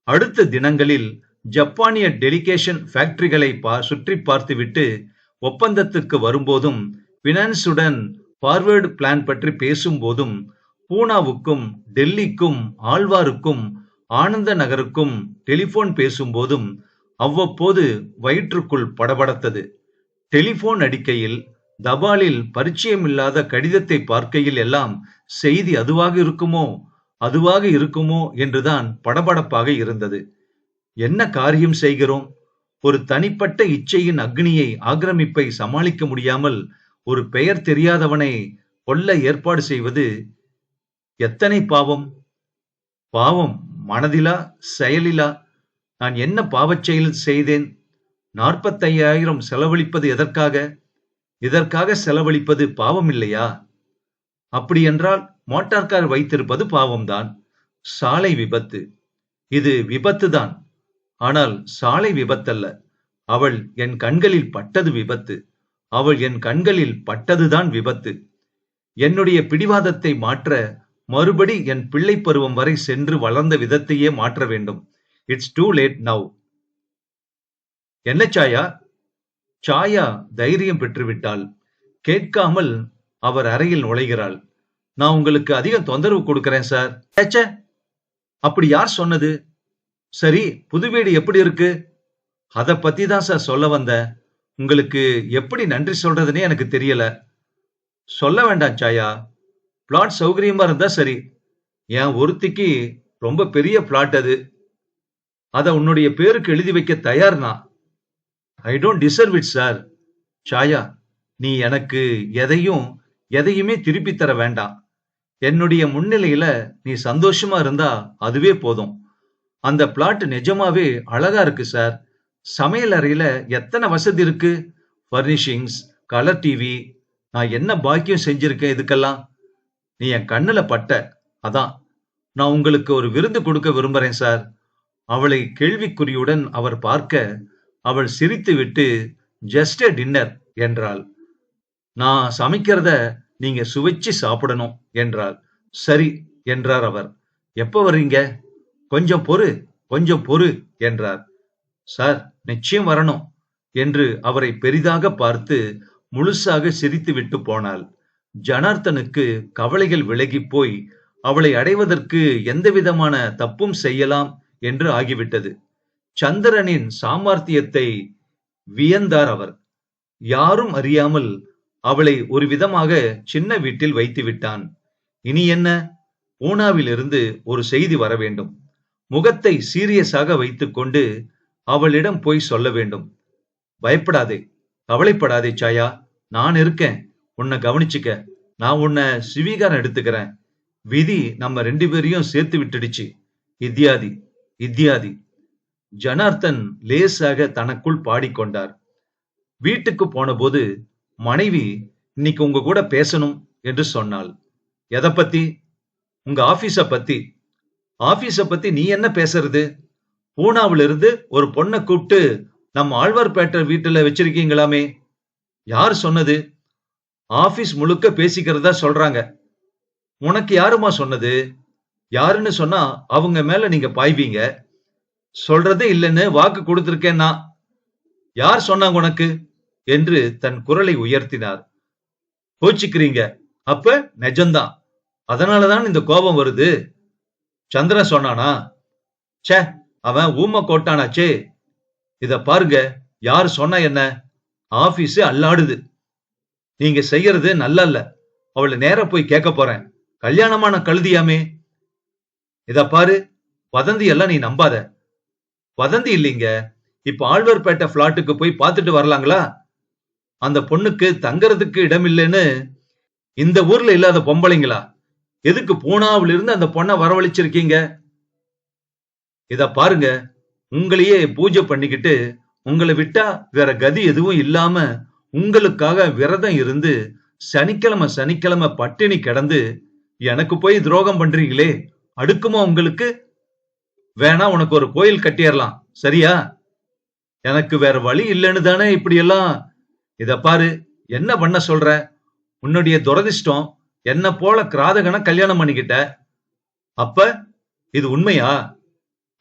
அடுத்த தினங்களில் ஜப்பானிய டெலிகேஷன் ஃபேக்டரிகளை சுற்றி பார்த்துவிட்டு ஒப்பந்தத்துக்கு வரும்போதும், பினான்ஸுடன் ஃபார்வர்டு பிளான் பற்றி பேசும்போதும், பூனாவுக்கும் டெல்லிக்கும் ஆழ்வாருக்கும் ஆனந்த நகருக்கும் டெலிபோன் பேசும்போதும் அவ்வப்போது வயிற்றுக்குள் படபடத்தது. டெலிபோன் அடிக்கையில், தபாலில் பரிச்சயமில்லாத கடிதத்தை பார்க்கையில் எல்லாம் செய்தி அதுவாக இருக்குமோ என்றுதான் படபடப்பாக இருந்தது. என்ன காரியம் செய்கிறோம்? ஒரு தனிப்பட்ட இச்சையின் அக்னியை ஆக்கிரமிப்பை சமாளிக்க முடியாமல் ஒரு பெயர் தெரியாதவனை கொல்ல ஏற்பாடு செய்வது எத்தனை பாவம்! பாவம் மனதிலா, செயலிலா? நான் என்ன பாவச் செயல் செய்தேன்? 45,000 செலவழிப்பது எதற்காக? இதற்காக செலவழிப்பது பாவம் இல்லையா? அப்படியென்றால் மோட்டார் கார் வைத்திருப்பது பாவம்தான். சாலை விபத்து. இது விபத்துதான். ஆனால் சாலை விபத்தல்ல. அவள் என் கண்களில் பட்டது விபத்து. அவள் என் கண்களில் பட்டதுதான் விபத்து. என்னுடைய பிடிவாதத்தை மாற்ற மறுபடி என் பிள்ளை பருவம் வரை சென்று வளர்ந்த விதத்தையே மாற்ற வேண்டும். It's too late now. என்ன சாயா? சாயா தைரியம் பெற்றுவிட்டாள். கேட்காமல் அவர் அறையில் நுழைகிறாள். நான் உங்களுக்கு அதிகம் தொந்தரவு கொடுக்கிறேன் சார். ச்சே, அப்படி யார் சொன்னது? சரி, புது வீடு எப்படி இருக்கு? அத பத்தி தான் சார் சொல்ல வந்தேன். உங்களுக்கு எப்படி நன்றி சொல்றதுன்னே எனக்கு தெரியல. சொல்ல வேண்டாம் சாயா. பிளாட் சௌகரியமா இருந்தா சரி. என் ஒருத்திக்கு ரொம்ப பெரிய பிளாட் அது. அத உன்னுடைய பேருக்கு எழுதி வைக்க தயார் நான். I don't deserve it sir. சாயா, நீ எனக்கு எதையுமே திருப்பி தர வேண்டாம். என்னுடைய முன்னிலையில நீ சந்தோஷமா இருந்தா அதுவே போதும். அந்த பிளாட் நிஜமாவே அழகா இருக்கு சார். சமையல் அறையில எத்தனை வசதி இருக்கு. பர்னிஷிங்ஸ், கலர் டிவி. நான் என்ன பாக்கியம் செஞ்சிருக்கேன் இதுக்கெல்லாம். நீ என் கண்ணுல பட்ட. அதான் நான் உங்களுக்கு ஒரு விருந்து கொடுக்க விரும்புறேன் சார். அவளை கேள்விக்குறியுடன் அவர் பார்க்க அவள் சிரித்துவிட்டு ஜஸ்ட் எ டின்னர் என்றாள். நான் சமைக்கிறத நீங்க சுவைச்சு சாப்பிடணும் என்றாள். சரி என்றார் அவர். எப்ப வர்றீங்க? கொஞ்சம் பொறு என்றார். சார், நிச்சயம் வரணும் என்று அவரை பெரிதாக பார்த்து முழுசாக சிரித்துவிட்டு போனாள். ஜனார்த்தனுக்கு கவலைகள் விலகி போய் அவளை அடைவதற்கு எந்தவிதமான தப்பும் செய்யலாம் என்று ஆகிவிட்டது. சந்திரனின் சாமர்த்தியத்தை வியந்தார் அவர். யாரும் அறியாமல் அவளை ஒரு விதமாக சின்ன வீட்டில் வைத்து விட்டான். இனி என்ன? பூனாவிலிருந்து ஒரு செய்தி வர வேண்டும். முகத்தை சீரியஸாக வைத்துக்கொண்டு அவளிடம் போய் சொல்ல வேண்டும். பயப்படாதே, கவலைப்படாதே சாயா. நான் இருக்கேன். உன்னை கவனிச்சுக்க. நான் உன்னை ஸ்வீகாரம் எடுத்துக்கிறேன். விதி நம்ம 2 பேரையும் சேர்த்து விட்டுடுச்சு. இத்தியாதி இத்தியாதி. ஜனார்த்தன் லேசாக தனக்குள் பாடிக்கொண்டார். வீட்டுக்கு போனபோது மனைவி இன்னைக்கு உங்க கூட பேசணும் என்று சொன்னாள். எதை பத்தி? உங்க ஆபீஸ பத்தி. ஆபீஸ பத்தி நீ என்ன பேசுறது? பூனாவில இருந்து ஒரு பொண்ணை கூப்பிட்டு நம்ம ஆழ்வார்பேட்டை வீட்டுல வச்சிருக்கீங்களாமே. யார் சொன்னது? ஆபீஸ் முழுக்க பேசிக்கிறதா சொல்றாங்க. உனக்கு யாருமா சொன்னது? யாருன்னு சொன்னா அவங்க மேல நீங்க பாய்வீங்க. சொல்றதே இல்லைன்னு வாக்கு கொடுத்திருக்கேன் நான். யார் சொன்னாங்க உனக்கு என்று தன் குரலை உயர்த்தினார். கோச்சிக்கிறீங்க? அப்ப நிஜம்தான். அதனாலதான் இந்த கோபம் வருது. சந்திரன் சொன்னானா? ச்சே, அவன் ஊம கோட்டானாச்சே. இத பாருங்க, யாரு சொன்னா என்ன? ஆபீஸ் அல்லாடுது. நீங்க செய்யறது நல்லா இல்ல. அவளை நேர போய் கேட்க போறேன். கல்யாணமான கழுதியாமே. இத பாரு, வதந்தி எல்லாம் நீ நம்பாத. வதந்தி இல்லைங்க. இப்ப ஆழ்வார்பேட்டை பிளாட்டுக்கு போய் பார்த்துட்டு வரலாங்களா? அந்த பொண்ணுக்கு தங்கறதுக்கு இடம் இல்லைன்னு இந்த ஊர்ல இல்லாத பொம்பளைங்களா? எதுக்கு பூனாவில இருந்து அந்த பொண்ணை வரவழைச்சிருக்கீங்க? இத பாருங்க, உங்களையே பூஜை பண்ணிக்கிட்டு உங்களை விட்டா வேற கதி எதுவும் இல்லாம உங்களுக்காக விரதம் இருந்து சனிக்கிழமை பட்டினி கிடந்து எனக்கு போய் துரோகம் பண்றீங்களே, அடுக்குமா உங்களுக்கு? வேணா உனக்கு ஒரு கோயில் கட்டிடலாம், சரியா? எனக்கு வேற வழி இல்லைன்னு தானே இப்படி எல்லாம். இத பாரு, என்ன பண்ண சொல்ற? உன்னுடைய துரதிர்ஷ்டம் என்ன போல கிராதகனை கல்யாணம் பண்ணிக்கிட்ட. அப்ப இது உண்மையா?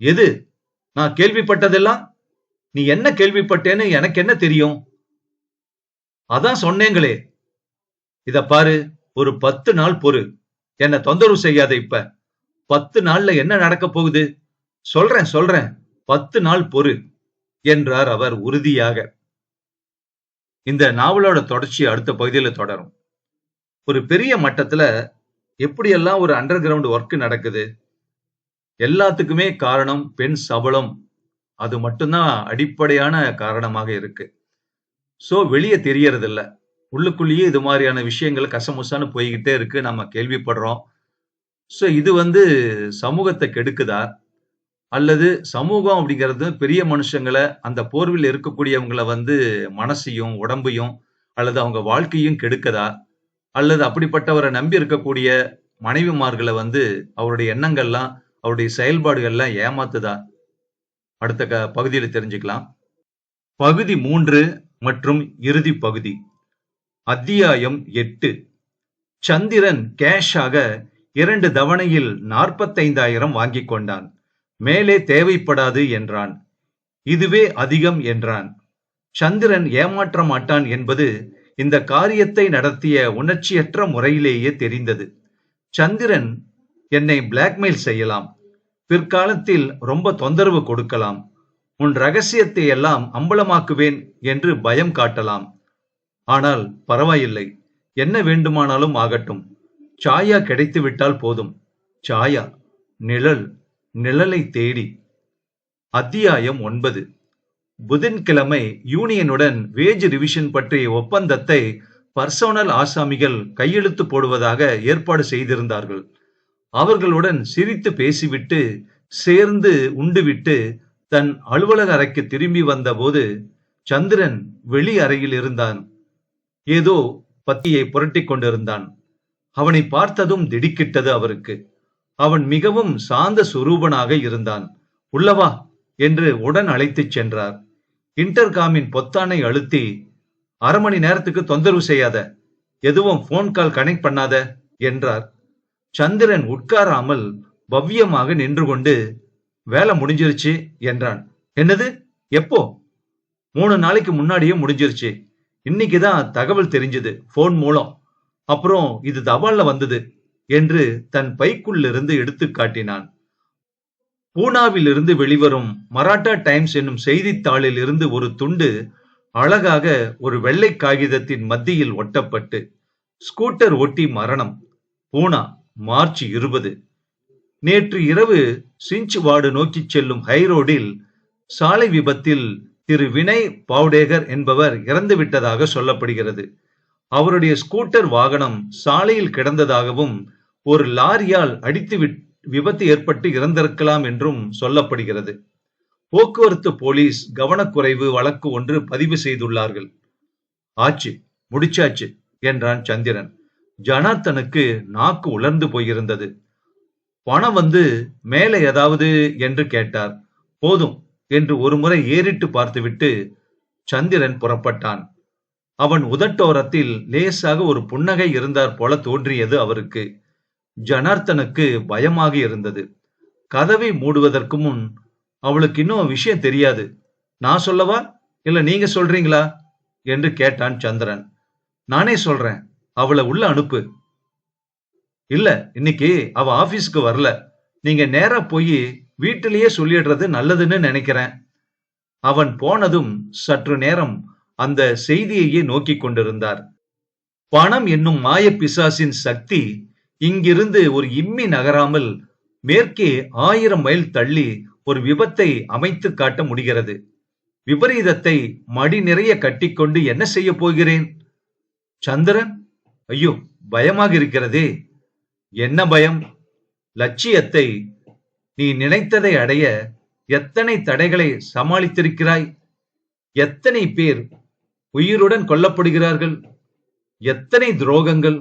எது? நான் கேள்விப்பட்டதெல்லாம்? நீ என்ன கேள்விப்பட்டேன்னு எனக்கு என்ன தெரியும்? அதான் சொன்னேங்களே. இத பாரு, ஒரு 10 நாள் பொறு. என்ன தொந்தரவு செய்யாத. இப்ப 10 நாள்ல என்ன நடக்க போகுது? சொல்றேன். 10 நாள் பொறு என்றார் அவர் உறுதியாக. இந்த நாவலோட தொடர்ச்சி அடுத்த பகுதியில தொடரும். ஒரு பெரிய மட்டத்துல எப்படியெல்லாம் ஒரு அண்டர் கிரவுண்ட் ஒர்க் நடக்குது. எல்லாத்துக்குமே காரணம் பெண் சபலம். அது மட்டும்தான் அடிப்படையான காரணமாக இருக்கு. சோ வெளியே தெரியறது இல்ல. உள்ளுக்குள்ளேயே இது மாதிரியான விஷயங்கள் கசமுசான்னு போய்கிட்டே இருக்கு. நம்ம கேள்விப்படுறோம். சோ இது வந்து சமூகத்த கெடுக்குதா? அல்லது சமூகம் அப்படிங்கிறது பெரிய மனுஷங்கள, அந்த போர்வில இருக்கக்கூடியவங்கள வந்து மனசையும், உடம்பையும் அல்லது அவங்க வாழ்க்கையும் கெடுக்குதா? அல்லது அப்படிப்பட்டவர நம்பி இருக்கக்கூடிய மனைவிமார்கள வந்து அவருடைய எண்ணங்கள்லாம், அவருடைய செயல்பாடுகள்லாம் ஏமாத்துதா? அடுத்த பகுதியில தெரிஞ்சுக்கலாம். பகுதி 3 மற்றும் இறுதி பகுதி. அத்தியாயம் 8. சந்திரன் கேஷாக 2 தவணையில் 45,000 வாங்கிக் கொண்டான். மேலே தேவைப்படாது என்றான். இதுவே அதிகம் என்றான். சந்திரன் ஏமாற்ற மாட்டான் என்பது இந்த காரியத்தை நடத்திய உணர்ச்சியற்ற முறையிலேயே தெரிந்தது. சந்திரன் என்னை பிளாக்மெயில் செய்யலாம். பிற்காலத்தில் ரொம்ப தொந்தரவு கொடுக்கலாம். உன் ரகசியத்தை எல்லாம் அம்பலமாக்குவேன் என்று பயம் காட்டலாம். ஆனால் பரவாயில்லை. என்ன வேண்டுமானாலும் ஆகட்டும். சாயா கிடைத்துவிட்டால் போதும். சாயா, நிழல், நிழலை தேடி. அத்தியாயம் 9. புதன்கிழமை யூனியனுடன் வேஜ் ரிவிஷன் பற்றிய ஒப்பந்தத்தை பர்சோனல் ஆசாமிகள் கையெழுத்து போடுவதாக ஏற்பாடு செய்திருந்தார்கள். அவர்களுடன் சிரித்து பேசிவிட்டு சேர்ந்து உண்டுவிட்டு தன் அலுவலக அறைக்கு திரும்பி வந்தபோது சந்திரன் வெளி அறையில் இருந்தான். ஏதோ பத்தியை புரட்டிக் கொண்டிருந்தான். அவனை பார்த்ததும் திடுக்கிட்டது அவருக்கு. அவன் மிகவும் சாந்த சுரூபனாக இருந்தான். உள்ளவா என்று உடன் அழைத்துச் சென்றார். இன்டர்காமின் பொத்தானை அழுத்தி, 1/2 மணி நேரத்துக்கு தொந்தரவு செய்யாத, எதுவும் போன் கால் கனெக்ட் பண்ணாத என்றார். சந்திரன் உட்காராமல் பவ்யமாக நின்று கொண்டு, வேலை முடிஞ்சிருச்சு என்றான். என்னது? எப்போ? 3 நாளைக்கு முன்னாடியே முடிஞ்சிருச்சு. இன்னைக்குதான் தகவல் தெரிஞ்சது போன் மூலம். அப்புறம் இது தபால்ல வந்தது என்று தன் பைக்குள்ளிருந்து எடுத்து காட்டினான். பூனாவில் இருந்து வெளிவரும் மராட்டா டைம்ஸ் என்னும் செய்தித்தாளில் இருந்து ஒரு துண்டு அழகாக ஒரு வெள்ளை காகிதத்தின் மத்தியில் ஒட்டப்பட்டு, ஸ்கூட்டர் ஓட்டி மரணம், பூனா, மார்ச் 20. நேற்று இரவு சிஞ்ச்வாடு நோக்கி செல்லும் ஹைரோடில் சாலை விபத்தில் திரு வினய் பாவ்டேகர் என்பவர் இறந்துவிட்டதாக சொல்லப்படுகிறது. அவருடைய ஸ்கூட்டர் வாகனம் சாலையில் கிடந்ததாகவும் ஒரு லாரியால் அடித்து விபத்து ஏற்பட்டு இறந்திருக்கலாம் என்றும் சொல்லப்படுகிறது. போக்குவரத்து போலீஸ் கவனக்குறைவு வழக்கு ஒன்று பதிவு செய்துள்ளார்கள். ஆச்சு, முடிச்சாச்சு என்றான் சந்திரன். ஜனார்த்தனுக்கு நாக்கு உலர்ந்து போயிருந்தது. பணம் வந்து மேலே ஏதாவது என்று கேட்டார். போதும் என்று ஒரு முறை ஏறிட்டு பார்த்துவிட்டு சந்திரன் புறப்பட்டான். அவன் உதட்டோரத்தில் லேசாக ஒரு புன்னகை இருந்தார் போல தோன்றியது அவருக்கு. ஜனார்த்தனுக்கு பயமாக இருந்தது. கதவை மூடுவதற்கு முன், அவளுக்கு இன்னும் விஷயம் தெரியாது, நான் சொல்லவா இல்ல நீங்க சொல்றீங்களா என்று கேட்டான் சந்திரன். நானே சொல்றேன், அவளை உள்ள அனுப்பு. இல்ல, இன்னைக்கு அவ ஆபீஸ்க்கு வரல. நீங்க நேரா போய் வீட்டிலேயே சொல்லிடுறது நல்லதுன்னு நினைக்கிறேன். அவன் போனதும் சற்று நேரம் அந்த செய்தியையே நோக்கி கொண்டிருந்தார். பணம் என்னும் மாய பிசாசின் சக்தி இங்கிருந்து ஒரு இம்மி நகராமல் மேற்கே 1000 மைல் தள்ளி ஒரு விபத்தை அமைத்து காட்ட முடிகிறது. விபரீதத்தை மடி நிறைய கட்டிக்கொண்டு என்ன செய்ய போகிறேன்? சந்திரன், ஐயோ, பயமாக இருக்கிறதே. என்ன பயம்? லட்சியத்தை, நீ நினைத்ததை அடைய எத்தனை தடைகளை சமாளித்திருக்கிறாய். எத்தனை பேர் உயிருடன் கொல்லப்படுகிறார்கள். எத்தனை துரோகங்கள்.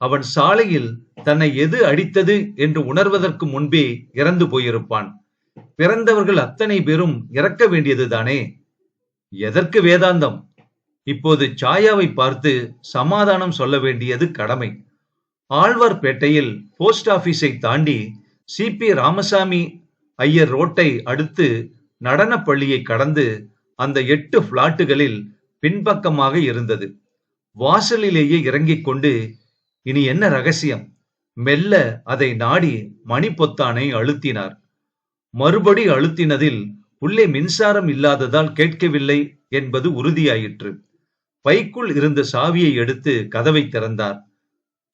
அவன் சாலையில் தன்னை எது அடித்தது என்று உணர்வதற்கு முன்பே இறந்து போயிருப்பான். பிறந்தவர்கள் அத்தனை பேரும் இறக்க வேண்டியதுதானே. எதற்கு வேதாந்தம்? இப்போது சாயாவை பார்த்து சமாதானம் சொல்ல வேண்டியது கடமை. ஆழ்வார்பேட்டையில் போஸ்ட் ஆபீஸை தாண்டி சிபி ராமசாமி ஐயர் ரோட்டை அடுத்து நடன பள்ளியை கடந்து அந்த 8 பிளாட்டுகளில் பின்பக்கமாக இருந்தது. வாசலிலேயே இறங்கிக் கொண்டு, இனி என்ன ரகசியம்? மெல்ல அதை நாடி மணி பொத்தானை அழுத்தினார். மறுபடி அழுத்தினதில் உள்ளே மின்சாரம் இல்லாததால் கேட்கவில்லை என்பது உறுதியாயிற்று. பைக்குள் இருந்த சாவியை எடுத்து கதவை திறந்தார்.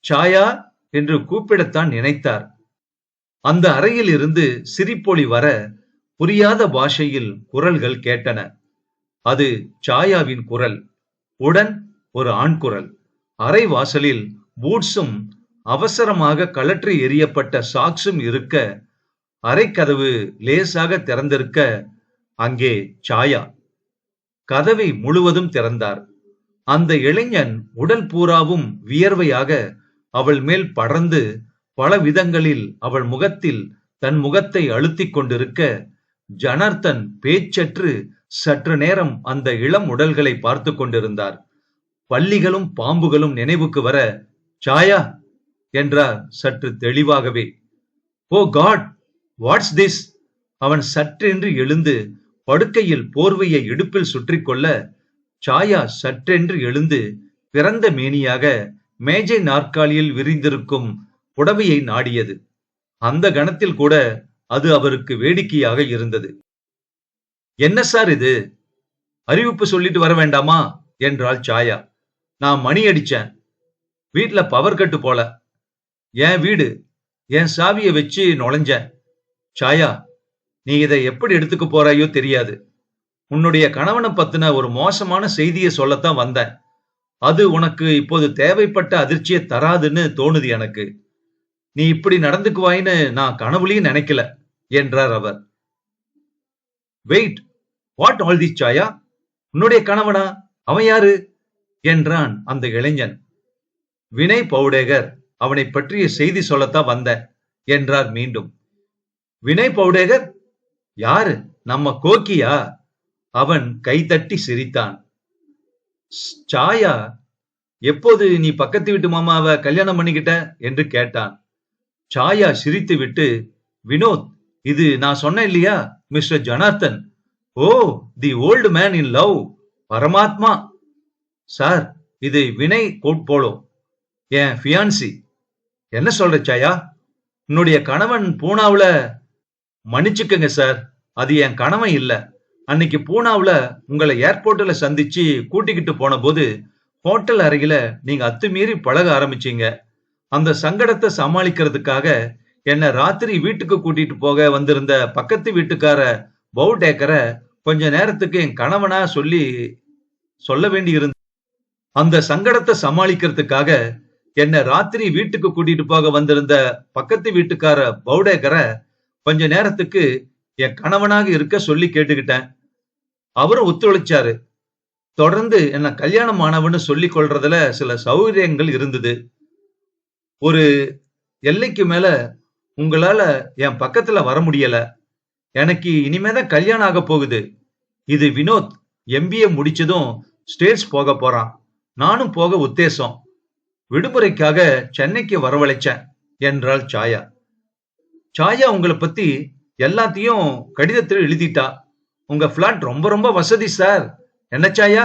சாயா என்று கூப்பிடத்தான் நினைத்தார். அந்த அறையில் இருந்து சிரிப்பொலி வர புரியாத பாஷையில் குரல்கள் கேட்டன. அது சாயாவின் குரல். உடன் ஒரு ஆண் குரல். அறை வாசலில் பூட்ஸும் அவசரமாக கழற்றி எறியப்பட்ட சாக்ஸும் இருக்க, அறைக்கதவு லேசாக திறந்திருக்க, அங்கே சாயா. கதவை முழுவதும் திறந்தார். அந்த இளைஞன் உடல் பூராவும் வியர்வையாக அவள் மேல் படர்ந்து பல விதங்களில் அவள் முகத்தில் தன் முகத்தை அழுத்திக் கொண்டிருக்க, ஜனார்த்தன் பேச்சற்று சற்று நேரம் அந்த இளம் உடல்களை பார்த்து கொண்டிருந்தார். பல்லிகளும் பாம்புகளும் நினைவுக்கு வர, சாயா என்றார் சற்று தெளிவாகவே. ஓ காட், வாட்ஸ் திஸ்? அவன் சற்றென்று எழுந்து படுக்கையில் போர்வையை இடுப்பில் சுற்றி கொள்ள, சாயா சற்றென்று எழுந்து பிறந்த மேனியாக மேஜை நாற்காலியில் விரிந்திருக்கும் புடவையை நாடியது. அந்த கணத்தில் கூட அது அவருக்கு வேடிக்கையாக இருந்தது. என்ன சார் இது? அறிவிப்பு சொல்லிட்டு வர வேண்டாமா என்றாள் சாயா. நான் மணி அடிச்சேன். வீட்ல பவர் கட்டு போல. என் வீடு, என் சாவியை வச்சு நுழைஞ்சேன். சாயா, நீ இதை எப்படி எடுத்துக்க போறாயோ தெரியாது. உன்னுடைய கணவனை பத்தின ஒரு மோசமான செய்தியை சொல்லத்தான் வந்தேன். அது உனக்கு இப்போது தேவைப்பட்ட அதிர்ச்சியை தராதுன்னு தோணுது எனக்கு. நீ இப்படி நடந்துக்குவாயின்னு நான் கனவுலையும் நினைக்கல என்றார் அவர். வெயிட், வாட் ஆல் திஸ் சாயா? உன்னுடைய கணவனா? அவன் யாரு? என்றான் அந்த இளைஞன். வினய் பவுடேகர், அவனை பற்றிய செய்தி சொல்லத்தான் வந்தேன் என்றார் மீண்டும். வினய் பவுடேகர்? யாரு? நம்ம கோக்கியா? அவன் கைதட்டி சிரித்தான். சாயா, எப்போது நீ பக்கத்து வீட்டு மாமாவை கல்யாணம் பண்ணிக்கிட்ட என்று கேட்டான். சாயா சிரித்து விட்டு, வினோத், இது நான் சொன்னேன் இல்லையா, mister Janardhan. Oh, the old man in love, பரமாத்மா. சார், இது வினய் கோட்போலோ, என் ஃபியான்சி. என்ன சொல்ற சாயா? உன்னுடைய கணவன் பூனாவுல? மன்னிச்சுக்கங்க சார், அது என் கணவன் இல்ல. அன்னைக்கு பூனாவுல உங்களை ஏர்போர்ட்ல சந்திச்சு கூட்டிக்கிட்டு போன போது ஹோட்டல் அறையில நீங்க அத்துமீறி பழக ஆரம்பிச்சீங்க. அந்த சங்கடத்தை சமாளிக்கிறதுக்காக என்ன ராத்திரி வீட்டுக்கு கூட்டிட்டு போக வந்திருந்த பக்கத்து வீட்டுக்கார பவுடேக்கரை கொஞ்ச நேரத்துக்கு என் கணவனா சொல்ல வேண்டி இருந்த. அந்த சங்கடத்தை சமாளிக்கிறதுக்காக என்ன ராத்திரி வீட்டுக்கு கூட்டிட்டு போக வந்திருந்த பக்கத்து வீட்டுக்கார பவுடேக்கரை கொஞ்ச நேரத்துக்கு என் கணவனாக இருக்க சொல்லி கேட்டுக்கிட்டேன். அவரும் ஒத்துழைச்சாரு. தொடர்ந்து என்ன கல்யாணம் ஆனவன்னு சொல்லிக் கொள்றதுல சில சௌகரியங்கள் இருந்தது. ஒரு எல்லைக்கு மேல உங்களால என் பக்கத்துல வர முடியல. எனக்கு இனிமேதான் கல்யாணம் ஆக போகுது. இது வினோத் MBA முடிச்சதும் ஸ்டேட்ஸ் போக போறான். நானும் போக உத்தேசம். விடுமுறைக்காக சென்னைக்கு வரவழைச்சேன் என்றாள் சாயா. சாயா உங்களை பத்தி எல்லாத்தையும் கடிதத்தில் எழுதிட்டா. உங்க பிளாட் ரொம்ப ரொம்ப வசதி சார். என்ன சாயா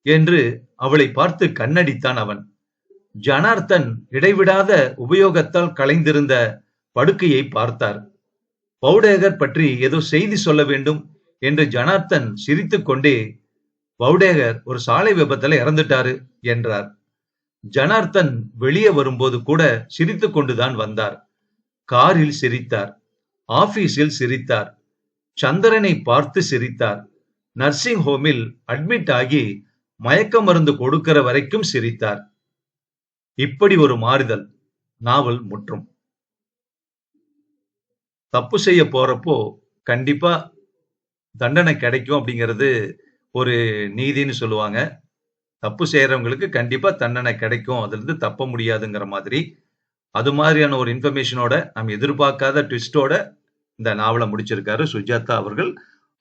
என்று அவளை பார்த்து கண்ணடித்தான் அவன். ஜனார்த்தன் இடைவிடாத உபயோகத்தால் கலைந்திருந்த படுக்கையை பார்த்தார். பவுடேகர் பற்றி ஏதோ செய்தி சொல்ல வேண்டும் என்று ஜனார்த்தன் சிரித்துக் கொண்டே, பவுடேகர் ஒரு சாலை விபத்துல இறந்துட்டாரு என்றார். ஜனார்த்தன் வெளியே வரும்போது கூட சிரித்துக் கொண்டுதான் வந்தார். காரில் சிரித்தார், ஆபீஸில் சிரித்தார், சந்திரனை பார்த்து சிரித்தார், நர்சிங் ஹோமில் அட்மிட் ஆகி மயக்க மருந்து கொடுக்கிற வரைக்கும் சிரித்தார். இப்படி ஒரு மாறுதல். நாவல் முற்றும். தப்பு செய்ய போறப்போ கண்டிப்பா தண்டனை கிடைக்கும் அப்படிங்கிறது ஒரு நீதின்னு சொல்லுவாங்க. தப்பு செய்யறவங்களுக்கு கண்டிப்பா தண்டனை கிடைக்கும், அதுல இருந்து தப்ப முடியாதுங்கிற மாதிரி. அது மாதிரியான ஒரு இன்ஃபர்மேஷனோட, நம்ம எதிர்பார்க்காத ட்விஸ்டோட இந்த நாவலை முடிச்சிருக்காரு சுஜாதா அவர்கள்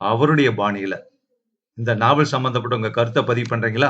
அவருடைய பாணியில. இந்த நாவல் சம்பந்தப்பட்ட உங்க கருத்தை பதிவு பண்றீங்களா?